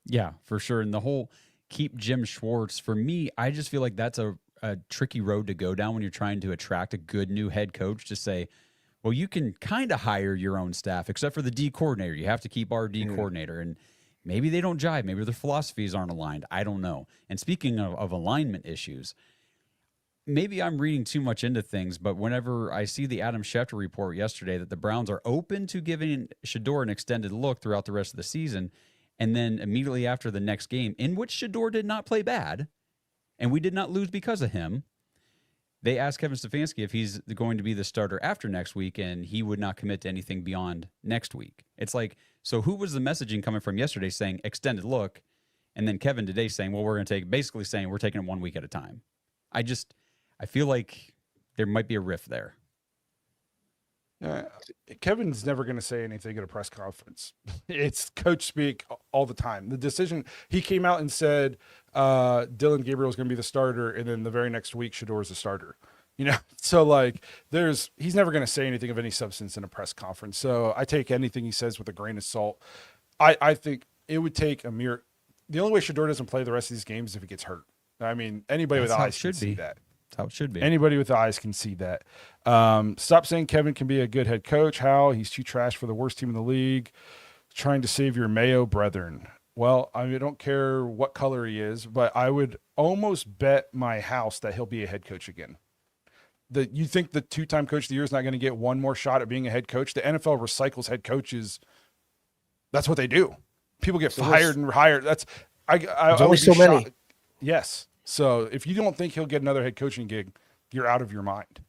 Yeah, for sure. And the whole keep Jim Schwartz, for me, I just feel like that's a tricky road to go down when you're trying to attract a good new head coach to say, well, you can kind of hire your own staff, except for the D coordinator. You have to keep our D coordinator. And maybe they don't jive. Maybe their philosophies aren't aligned. I don't know. And speaking of alignment issues, maybe I'm reading too much into things, but whenever I see the Adam Schefter report yesterday that the Browns are open to giving Shedeur an extended look throughout the rest of the season, and then immediately after the next game, in which Shedeur did not play bad, and we did not lose because of him, they asked Kevin Stefanski if he's going to be the starter after next week, and he would not commit to anything beyond next week. It's like, so who was the messaging coming from yesterday saying extended look, and then Kevin today saying, well, we're taking it 1 week at a time. I feel like there might be a rift there. Kevin's never going to say anything at a press conference. It's coach speak all the time. The decision, he came out and said Dylan Gabriel is going to be the starter, and then the very next week Shedeur is the starter. So like he's never going to say anything of any substance in a press conference. So I take anything he says with a grain of salt. I think it would take the only way Shedeur doesn't play the rest of these games is if he gets hurt. I mean, anybody with eyes can see that. That's how it should be. Anybody with eyes can see that. Stop saying Kevin can be a good head coach. How? He's too trash for the worst team in the league. Trying to save your Mayo brethren. Well, I don't care what color he is, but I would almost bet my house that he'll be a head coach again. You think the two-time coach of the year is not going to get one more shot at being a head coach? The NFL recycles head coaches. That's what they do. People get fired and hired. There's only so many. Yes. So if you don't think he'll get another head coaching gig, you're out of your mind.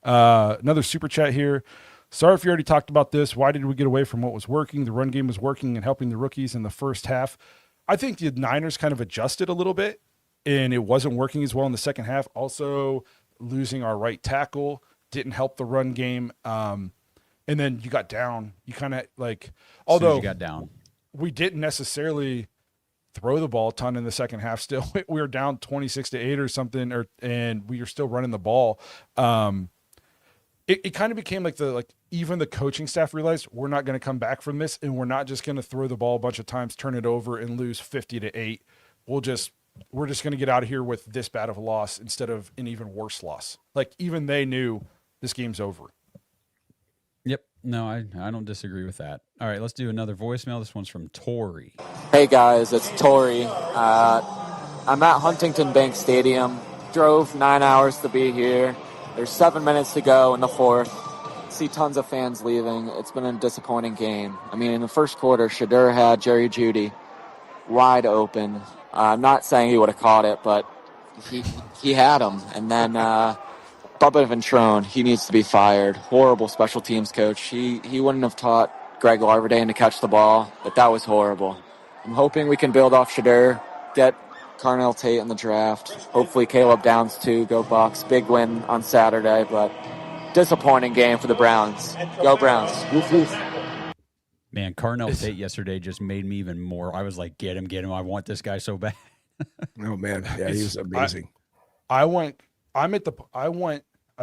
Another super chat here. Sorry if you already talked about this. Why did we get away from what was working? The run game was working and helping the rookies in the first half. I think the Niners kind of adjusted a little bit, and it wasn't working as well in the second half. Also, losing our right tackle didn't help the run game. And then you got down. You kind of like, although you got down, we didn't necessarily throw the ball a ton in the second half. Still, we were down 26-8 or something, and we were still running the ball. it kind of became like even the coaching staff realized we're not going to come back from this, and we're not just going to throw the ball a bunch of times, turn it over, and lose 50-8. We're just going to get out of here with this bad of a loss instead of an even worse loss. Like, even they knew this game's over. Yep. No, I don't disagree with that. All right, let's do another voicemail. This one's from Tori. Hey guys, it's Tori. I'm at Huntington Bank Stadium. Drove 9 hours to be here. There's 7 minutes to go in the fourth. See tons of fans leaving. It's been a disappointing game. I mean, in the first quarter, Shadur had Jerry Jeudy wide open. I'm not saying he would have caught it, but he had him. And then Bubba Ventrone, he needs to be fired. Horrible special teams coach. He wouldn't have taught Greg Larvadain to catch the ball, but that was horrible. I'm hoping we can build off Shadur, get Carnell Tate in the draft. Hopefully Caleb Downs too. Go Bucks. Big win on Saturday, but disappointing game for the Browns. Go Browns. Woof, woof. Man, Carnell Tate yesterday just made me even more. I was like, get him. I want this guy so bad. Oh man, yeah, he was amazing. I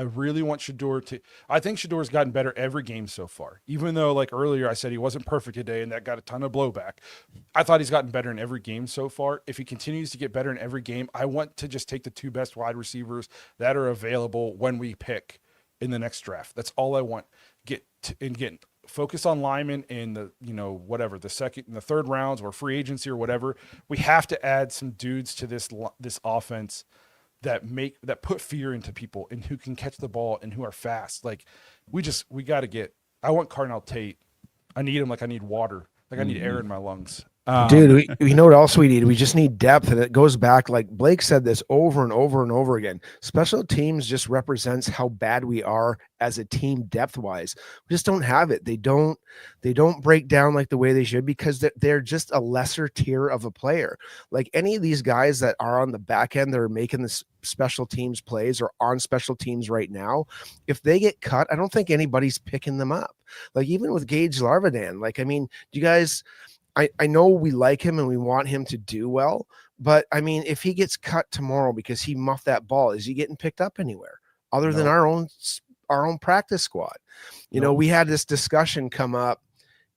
really want Shador to. I think Shador's gotten better every game so far. Even though, like earlier, I said he wasn't perfect today, and that got a ton of blowback. I thought he's gotten better in every game so far. If he continues to get better in every game, I want to just take the 2 best wide receivers that are available when we pick in the next draft. That's all I want. Get focus on linemen in the whatever the second and the third rounds or free agency or whatever. We have to add some dudes to this offense that put fear into people and who can catch the ball and who are fast. Like we got to get. I want Carnell Tate. I need him like I need water. Like I need air in my lungs. Dude, we know what else we need. We just need depth, and it goes back, like Blake said this over and over and over again. Special teams just represents how bad we are as a team depth wise. We just don't have it. They don't break down like the way they should because they're just a lesser tier of a player. Like any of these guys that are on the back end that are making the special teams plays or on special teams right now, if they get cut, I don't think anybody's picking them up. Like even with Gage Larvadain, like, I mean, do you guys, I know we like him and we want him to do well, but I mean, if he gets cut tomorrow because he muffed that ball, is he getting picked up anywhere other than our own practice squad? You know, we had this discussion come up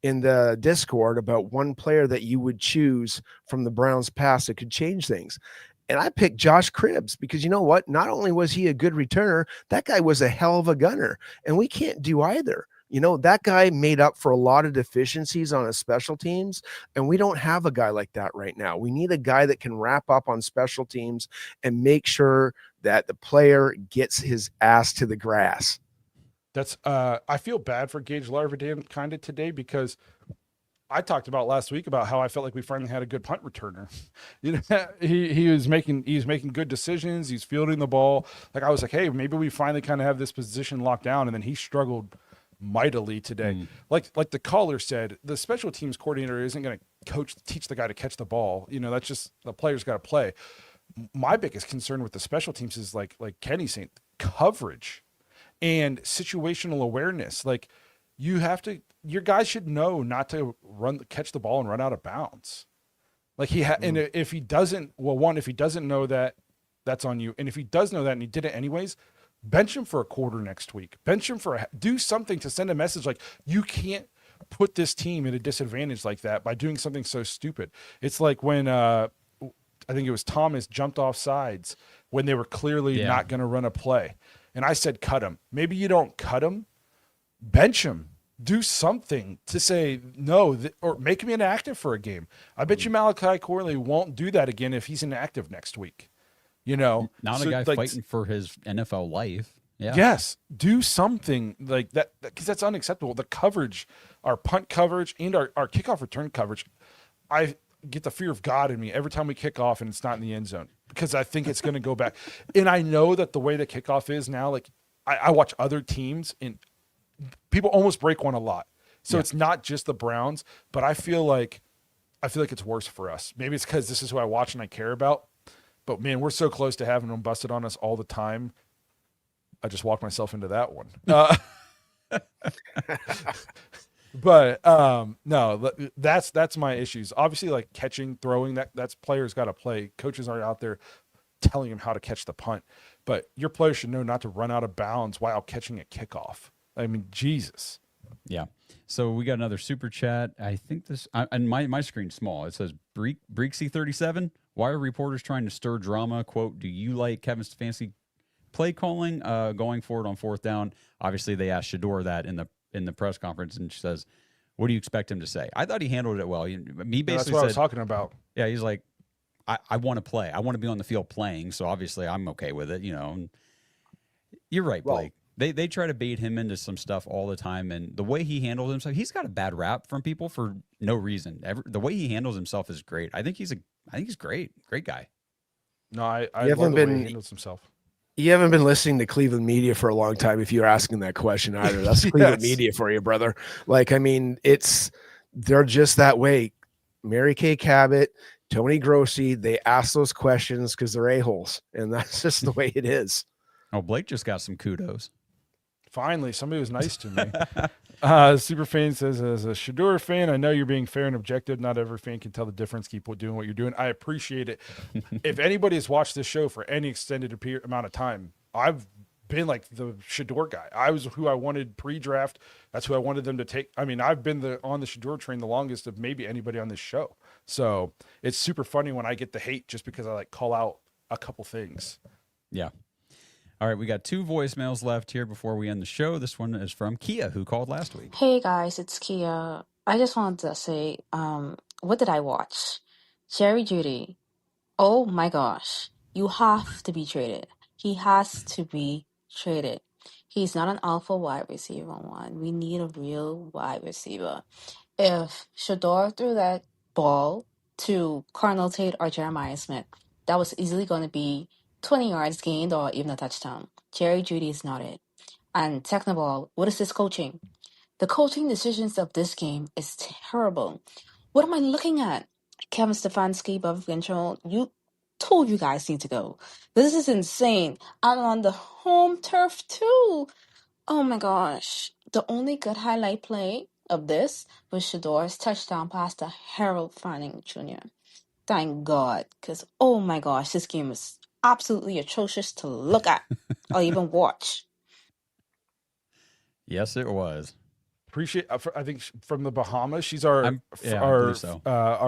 in the Discord about one player that you would choose from the Browns past that could change things. And I picked Josh Cribbs because you know what? Not only was he a good returner, that guy was a hell of a gunner, and we can't do either. You know, that guy made up for a lot of deficiencies on his special teams, and we don't have a guy like that right now. We need a guy that can wrap up on special teams and make sure that the player gets his ass to the grass. That's I feel bad for Gage Larvadain kind of today because I talked about last week about how I felt like we finally had a good punt returner. You know, he's making good decisions. He's fielding the ball. Like I was like, hey, maybe we finally kind of have this position locked down. And then he struggled mightily today. Like the caller said, the special teams coordinator isn't going to teach the guy to catch the ball. You know, that's just the player's got to play. My biggest concern with the special teams is like Kenny's saying, coverage and situational awareness. Like your guys should know not to catch the ball and run out of bounds. Like and if he doesn't, if he doesn't know that, that's on you. And if he does know that and he did it anyways, bench him for a quarter next week. Bench him do something to send a message like you can't put this team at a disadvantage like that by doing something so stupid. It's like when I think it was Thomas jumped off sides when they were clearly not going to run a play. And I said, cut him. Maybe you don't cut him, bench him. Do something to say no, or make him inactive for a game. I bet you Malachi Corley won't do that again if he's inactive next week. You know, not a guy fighting for his NFL life. Yeah. Yes, do something like that because that's unacceptable. The coverage, our punt coverage, and our kickoff return coverage. I get the fear of God in me every time we kick off and it's not in the end zone because I think it's going to go back. And I know that the way the kickoff is now, like I watch other teams and people almost break one a lot. So it's not just the Browns, but I feel like it's worse for us. Maybe it's because this is who I watch and I care about. But man, we're so close to having them busted on us all the time. I just walked myself into that one. But no, that's my issues. Obviously, like catching, throwing, that's players got to play. Coaches aren't out there telling him how to catch the punt. but your players should know not to run out of bounds while catching a kickoff. I mean, Jesus. Yeah. So we got another super chat. I think this, and my screen's small. It says Breeksy37. Why are reporters trying to stir drama? Quote, do you like Kevin Stefanski play calling going forward on fourth down? Obviously, they asked Shador that in the press conference, and she says, what do you expect him to say? I thought he handled it well. He basically That's what I was talking about. Yeah, he's like, I want to play. I want to be on the field playing, so obviously I'm okay with it, And you're right, Blake. They try to bait him into some stuff all the time, and the way he handles himself, he's got a bad rap from people for no reason. The way he handles himself is great. I think he's great guy. No, I love the way he handles himself. You haven't been listening to Cleveland media for a long time if you're asking that question either. That's Cleveland media for you, brother. Like, I mean, they're just that way. Mary Kay Cabot, Tony Grossi, they ask those questions because they're a-holes, and that's just the way it is. Oh, Blake just got some kudos. Finally, somebody was nice to me. Superfan says, as a Shador fan, I know you're being fair and objective. Not every fan can tell the difference. Keep doing what you're doing. I appreciate it. If anybody has watched this show for any extended amount of time, I've been like the Shador guy. I was who I wanted pre-draft. That's who I wanted them to take. I mean, I've been on the Shador train the longest of maybe anybody on this show. So it's super funny when I get the hate just because I call out a couple things. Yeah. All right, we got 2 voicemails left here before we end the show. This one is from Kia, who called last week. Hey guys, it's Kia. I just wanted to say, what did I watch? Jerry Judy. Oh my gosh. You have to be traded. He has to be traded. He's not an alpha wide receiver one. We need a real wide receiver. If Shador threw that ball to Cardinal Tate or Jeremiah Smith, that was easily going to be 20 yards gained or even a touchdown. Jerry Judy is not it. And Technoball, what is this coaching? The coaching decisions of this game is terrible. What am I looking at? Kevin Stefanski, Bob Control, you told you guys need to go. This is insane. I'm on the home turf too. Oh my gosh. The only good highlight play of this was Shador's touchdown pass to Harold Fanning Jr. Thank God, because oh my gosh, this game is absolutely atrocious to look at or even watch. Yes, it was. Appreciate. I think from the Bahamas, she's our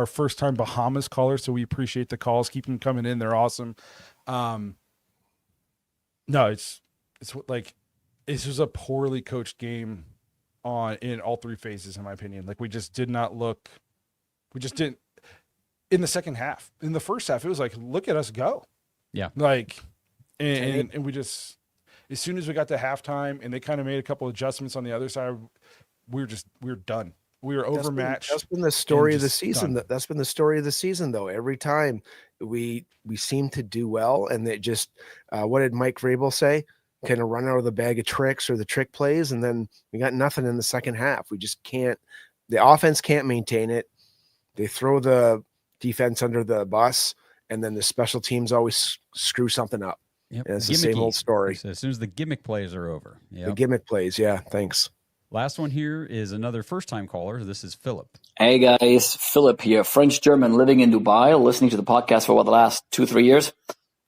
first time Bahamas caller, so we appreciate the calls. Keep them coming in; they're awesome. No, it's like this was a poorly coached game in all 3 phases, in my opinion. Like we just didn't in the second half. In the first half, it was like, look at us go. Yeah. Like, and we just, as soon as we got to halftime and they kind of made a couple adjustments on the other side, we were done. We were overmatched. That's been the story of the season. That's been the story of the season, though. Every time we seem to do well, and it just, what did Mike Vrabel say? Kind of run out of the bag of tricks or the trick plays, and then we got nothing in the second half. We just can't. The offense can't maintain it. They throw the defense under the bus, and then the special teams always screw something up. Yep. And it's the same old story. So as soon as the gimmick plays are over. Yep. The gimmick plays, yeah. Thanks. Last one here is another first-time caller. This is Philip. Hey guys, Philip here, French-German living in Dubai, listening to the podcast for the last 2-3 years.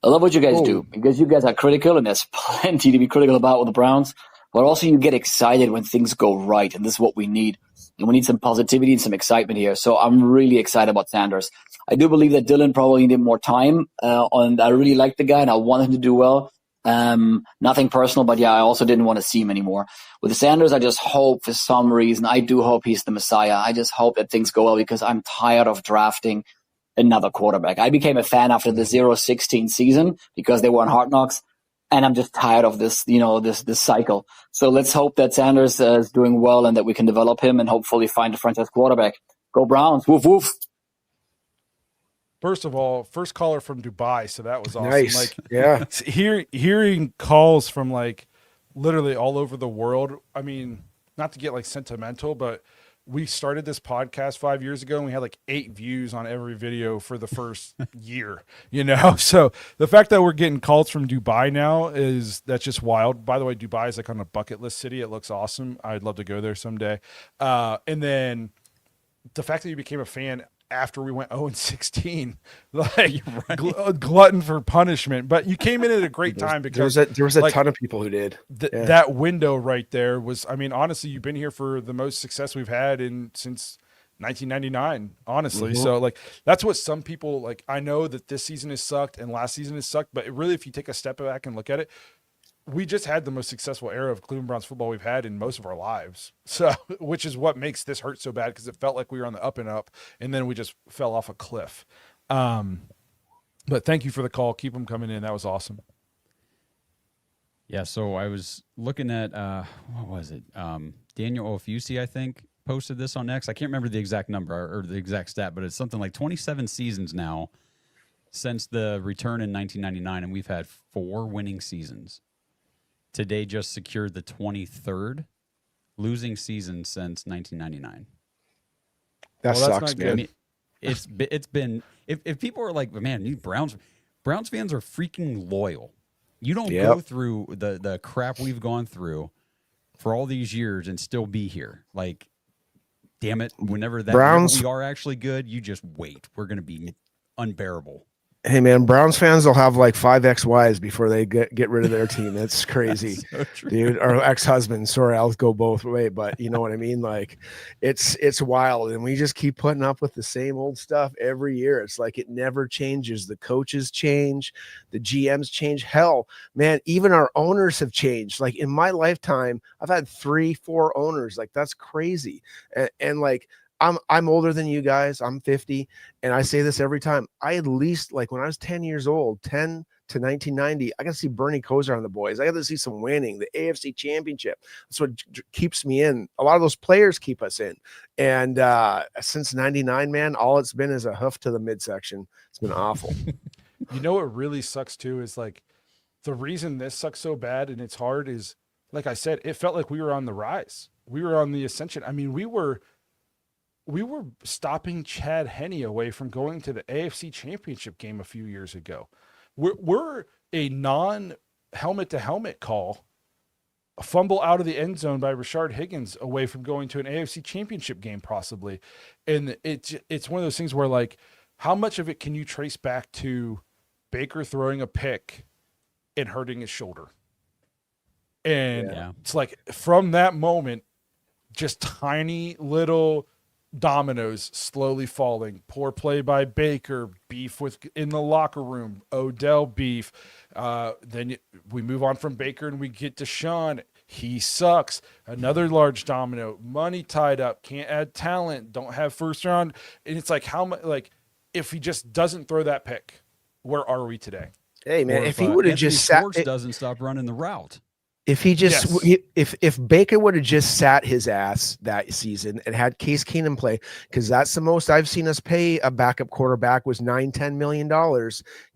I love what you guys do because you guys are critical, and there's plenty to be critical about with the Browns, but also you get excited when things go right, and this is what we need. And we need some positivity and some excitement here. So I'm really excited about Sanders. I do believe that Dylan probably needed more time, and I really like the guy, and I want him to do well. Nothing personal, but yeah, I also didn't want to see him anymore. With Sanders, I just hope for some reason, I do hope he's the Messiah. I just hope that things go well because I'm tired of drafting another quarterback. I became a fan after the 0-16 season because they were on Hard Knocks, and I'm just tired of this, this cycle. So let's hope that Sanders is doing well and that we can develop him and hopefully find a franchise quarterback. Go Browns. Woof, woof. First of all, first caller from Dubai, so that was awesome. Nice. Like, yeah, hearing calls from like literally all over the world. I mean, not to get like sentimental, but we started this podcast 5 years ago and we had like 8 views on every video for the first year, So the fact that we're getting calls from Dubai now that's just wild. By the way, Dubai is like on a bucket list city. It looks awesome. I'd love to go there someday. And then the fact that you became a fan after we went 0-16, like glutton for punishment. But you came in at a great time because there was a ton of people who did. That window right there was, I mean, honestly, you've been here for the most success we've had since 1999, honestly. So like, that's what some people like. I know that this season has sucked and last season has sucked, but really, if you take a step back and look at it, we just had the most successful era of Cleveland Browns football we've had in most of our lives. So, which is what makes this hurt so bad, because it felt like we were on the up and up, and then we just fell off a cliff. But thank you for the call. Keep them coming in. That was awesome. Yeah. So I was looking at, what was it? Daniel Ofusi, I think, posted this on X. I can't remember the exact number or the exact stat, but it's something like 27 seasons now since the return in 1999, and we've had 4 winning seasons. Today just secured the 23rd losing season since 1999. That sucks, man. I mean, it's been if people are like, man, these Browns fans are freaking loyal. You don't go through the crap we've gone through for all these years and still be here. Like, damn it, whenever we are actually good, you just wait. We're going to be unbearable. Hey man, Browns fans will have like 5 ex-wives before they get rid of their team. That's crazy, so true. Dude. Or ex-husbands. Sorry, I'll go both ways, but you know what I mean. Like, it's wild, and we just keep putting up with the same old stuff every year. It's like it never changes. The coaches change, the GMs change. Hell, man, even our owners have changed. Like in my lifetime, I've had 3-4 owners. Like that's crazy, and like. I'm older than you guys. I'm 50. And I say this every time. I at least, like when I was 10 years old, 10 to 1990, I got to see Bernie Kosar and the boys. I got to see some winning, the AFC Championship. That's what keeps me in. A lot of those players keep us in. And since 99, man, all it's been is a hoof to the midsection. It's been awful. You know what really sucks too is like the reason this sucks so bad and it's hard is, like I said, it felt like we were on the rise. We were on the ascension. I mean, we were stopping Chad Henne away from going to the AFC Championship game a few years ago. We're a non-helmet to helmet call, a fumble out of the end zone by Rashard Higgins away from going to an AFC Championship game possibly. And it's one of those things where like, how much of it can you trace back to Baker throwing a pick and hurting his shoulder? And it's like from that moment, just tiny little dominoes slowly falling. Poor play by Baker, beef in the locker room, Odell beef. Then we move on from Baker and we get to Sean. He sucks. Another large domino. Money tied up. Can't add talent. Don't have first round. And it's like how much? Like if he just doesn't throw that pick, where are we today? Hey man, if he would have just sat, doesn't stop running the route. If he just, if Baker would have just sat his ass that season and had Case Keenum play, because that's the most I've seen us pay a backup quarterback was $9-10 million.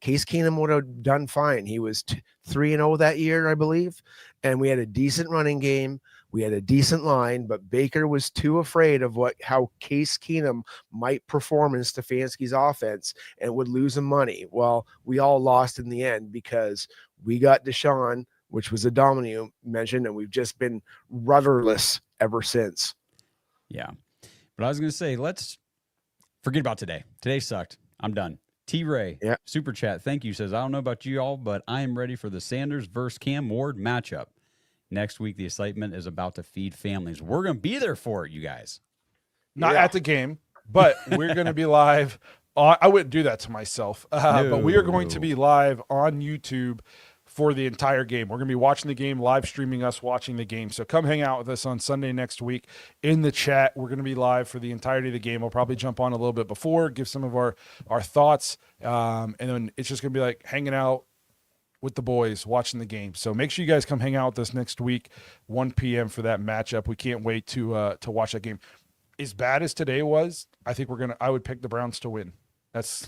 Case Keenum would have done fine. He was 3-0 that year, I believe, and we had a decent running game. We had a decent line, but Baker was too afraid of how Case Keenum might perform in Stefanski's offense and would lose him money. Well, we all lost in the end because we got Deshaun, which was a domino you mentioned, and we've just been rudderless ever since. Yeah. But I was going to say, let's forget about today. Today sucked. I'm done. T-Ray, Super Chat, thank you, says, I don't know about you all, but I am ready for the Sanders versus Cam Ward matchup. Next week, the excitement is about to feed families. We're going to be there for it, you guys. Not at the game, but we're going to be live. I wouldn't do that to myself, but we are going to be live on YouTube for the entire game. We're going to be watching the game, live streaming us watching the game. So come hang out with us on Sunday next week in the chat. We're going to be live for the entirety of the game. We'll probably jump on a little bit before, give some of our thoughts. And then it's just going to be like hanging out with the boys watching the game. So make sure you guys come hang out with us next week, 1 p.m. for that matchup. We can't wait to watch that game. As bad as today was, I think I would pick the Browns to win. That's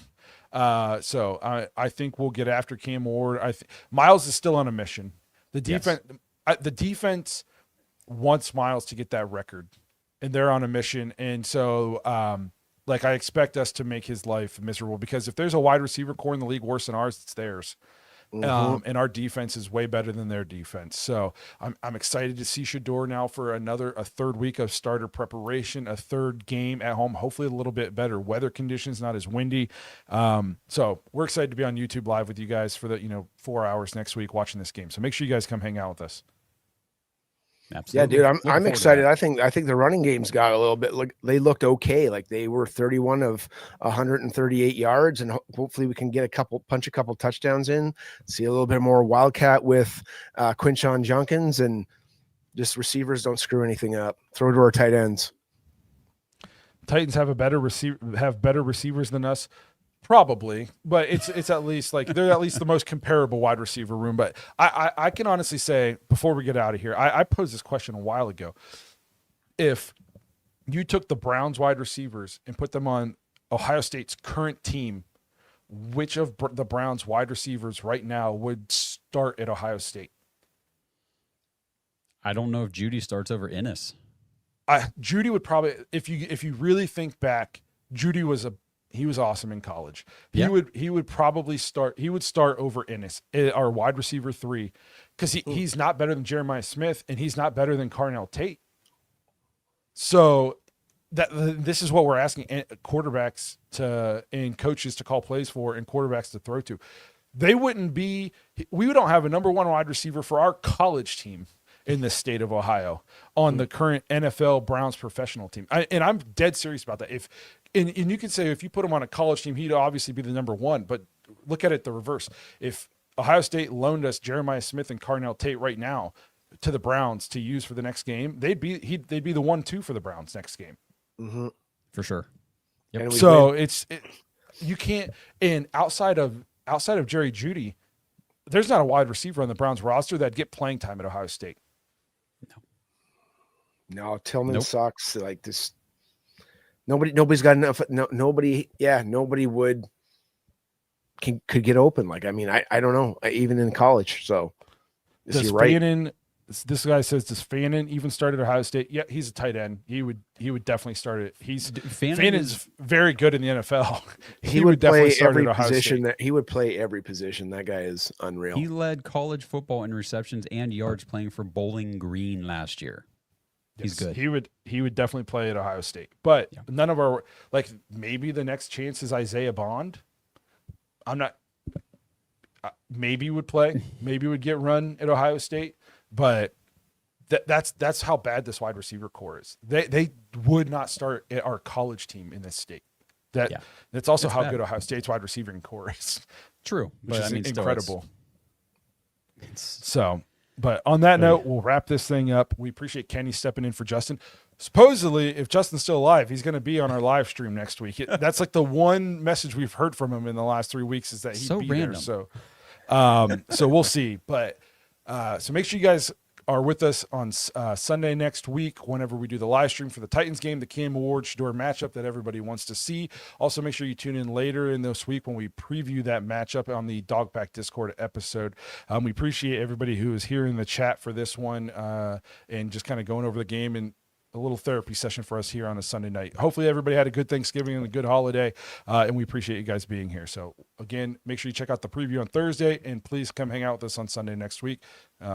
so I think we'll get after Cam Ward. Miles is still on a mission. The defense wants Miles to get that record, and they're on a mission. And so, I expect us to make his life miserable, because if there's a wide receiver core in the league worse than ours, it's theirs. And our defense is way better than their defense. So I'm excited to see Shador now for a third week of starter preparation, a third game at home, hopefully a little bit better weather conditions, not as windy. So we're excited to be on YouTube Live with you guys for the 4 hours next week watching this game. So make sure you guys come hang out with us. Absolutely. Yeah, dude, Looking I'm forward to excited. that. I think the running games got a little bit. They looked okay. Like they were 31 of 138 yards, and hopefully we can get punch a couple touchdowns in. See a little bit more wildcat with Quinshon Junkins, and just receivers don't screw anything up. Throw to our tight ends. Titans have better receivers than us. Probably, but it's at least like they're at least the most comparable wide receiver room. But I can honestly say before we get out of here, I posed this question a while ago. If you took the Browns wide receivers and put them on Ohio State's current team, which of the Browns wide receivers right now would start at Ohio State? I don't know if Judy starts over Ennis. Judy would probably, if you really think back, Judy was awesome in college. He would probably start. He would start over Ennis, our wide receiver 3, because he's not better than Jeremiah Smith and he's not better than Carnell Tate. So this is what we're asking quarterbacks and coaches to call plays for and quarterbacks to throw to. We don't have a number 1 wide receiver for our college team in the state of Ohio on the current NFL Browns professional team. And I'm dead serious about that. And you can say if you put him on a college team, he'd obviously be the number 1. But look at it the reverse. If Ohio State loaned us Jeremiah Smith and Carnell Tate right now to the Browns to use for the next game, they'd be the 1-2 for the Browns next game. Mm-hmm. For sure. Yep. So you can't. And outside of Jerry Jeudy, there's not a wide receiver on the Browns roster that'd get playing time at Ohio State. No, Tillman sucks. Like this. Nobody's got enough. Nobody could get open. Like, I mean, I don't know, even in college. So does Fannin, this guy says, does Fannin even start at Ohio State? Yeah, he's a tight end. He would definitely start it. Fannon's very good in the NFL. He would definitely play every position. He would play every position. That guy is unreal. He led college football in receptions and yards playing for Bowling Green last year. He's good. He would definitely play at Ohio State. But none of our, like, maybe the next chance is Isaiah Bond. I'm not, maybe would play, maybe would get run at Ohio State, but that's how bad this wide receiver core is. They would not start at our college team in this state. That's also how good Ohio State's wide receiving core is. True, which is incredible. But on that note, we'll wrap this thing up. We appreciate Kenny stepping in for Justin. Supposedly, if Justin's still alive, he's going to be on our live stream next week. That's like the one message we've heard from him in the last 3 weeks is that he'd be random. There. So we'll see. But so make sure you guys are with us on Sunday next week whenever we do the live stream for the Titans game, the Cam Award Shador matchup that everybody wants to see. Also, make sure you tune in later in this week when we preview that matchup on the Dogback Discord episode. We appreciate everybody who is here in the chat for this one and just kind of going over the game and a little therapy session for us here on a Sunday night. Hopefully everybody had a good Thanksgiving and a good holiday, and we appreciate you guys being here. So again, make sure you check out the preview on Thursday, and please come hang out with us on Sunday next week.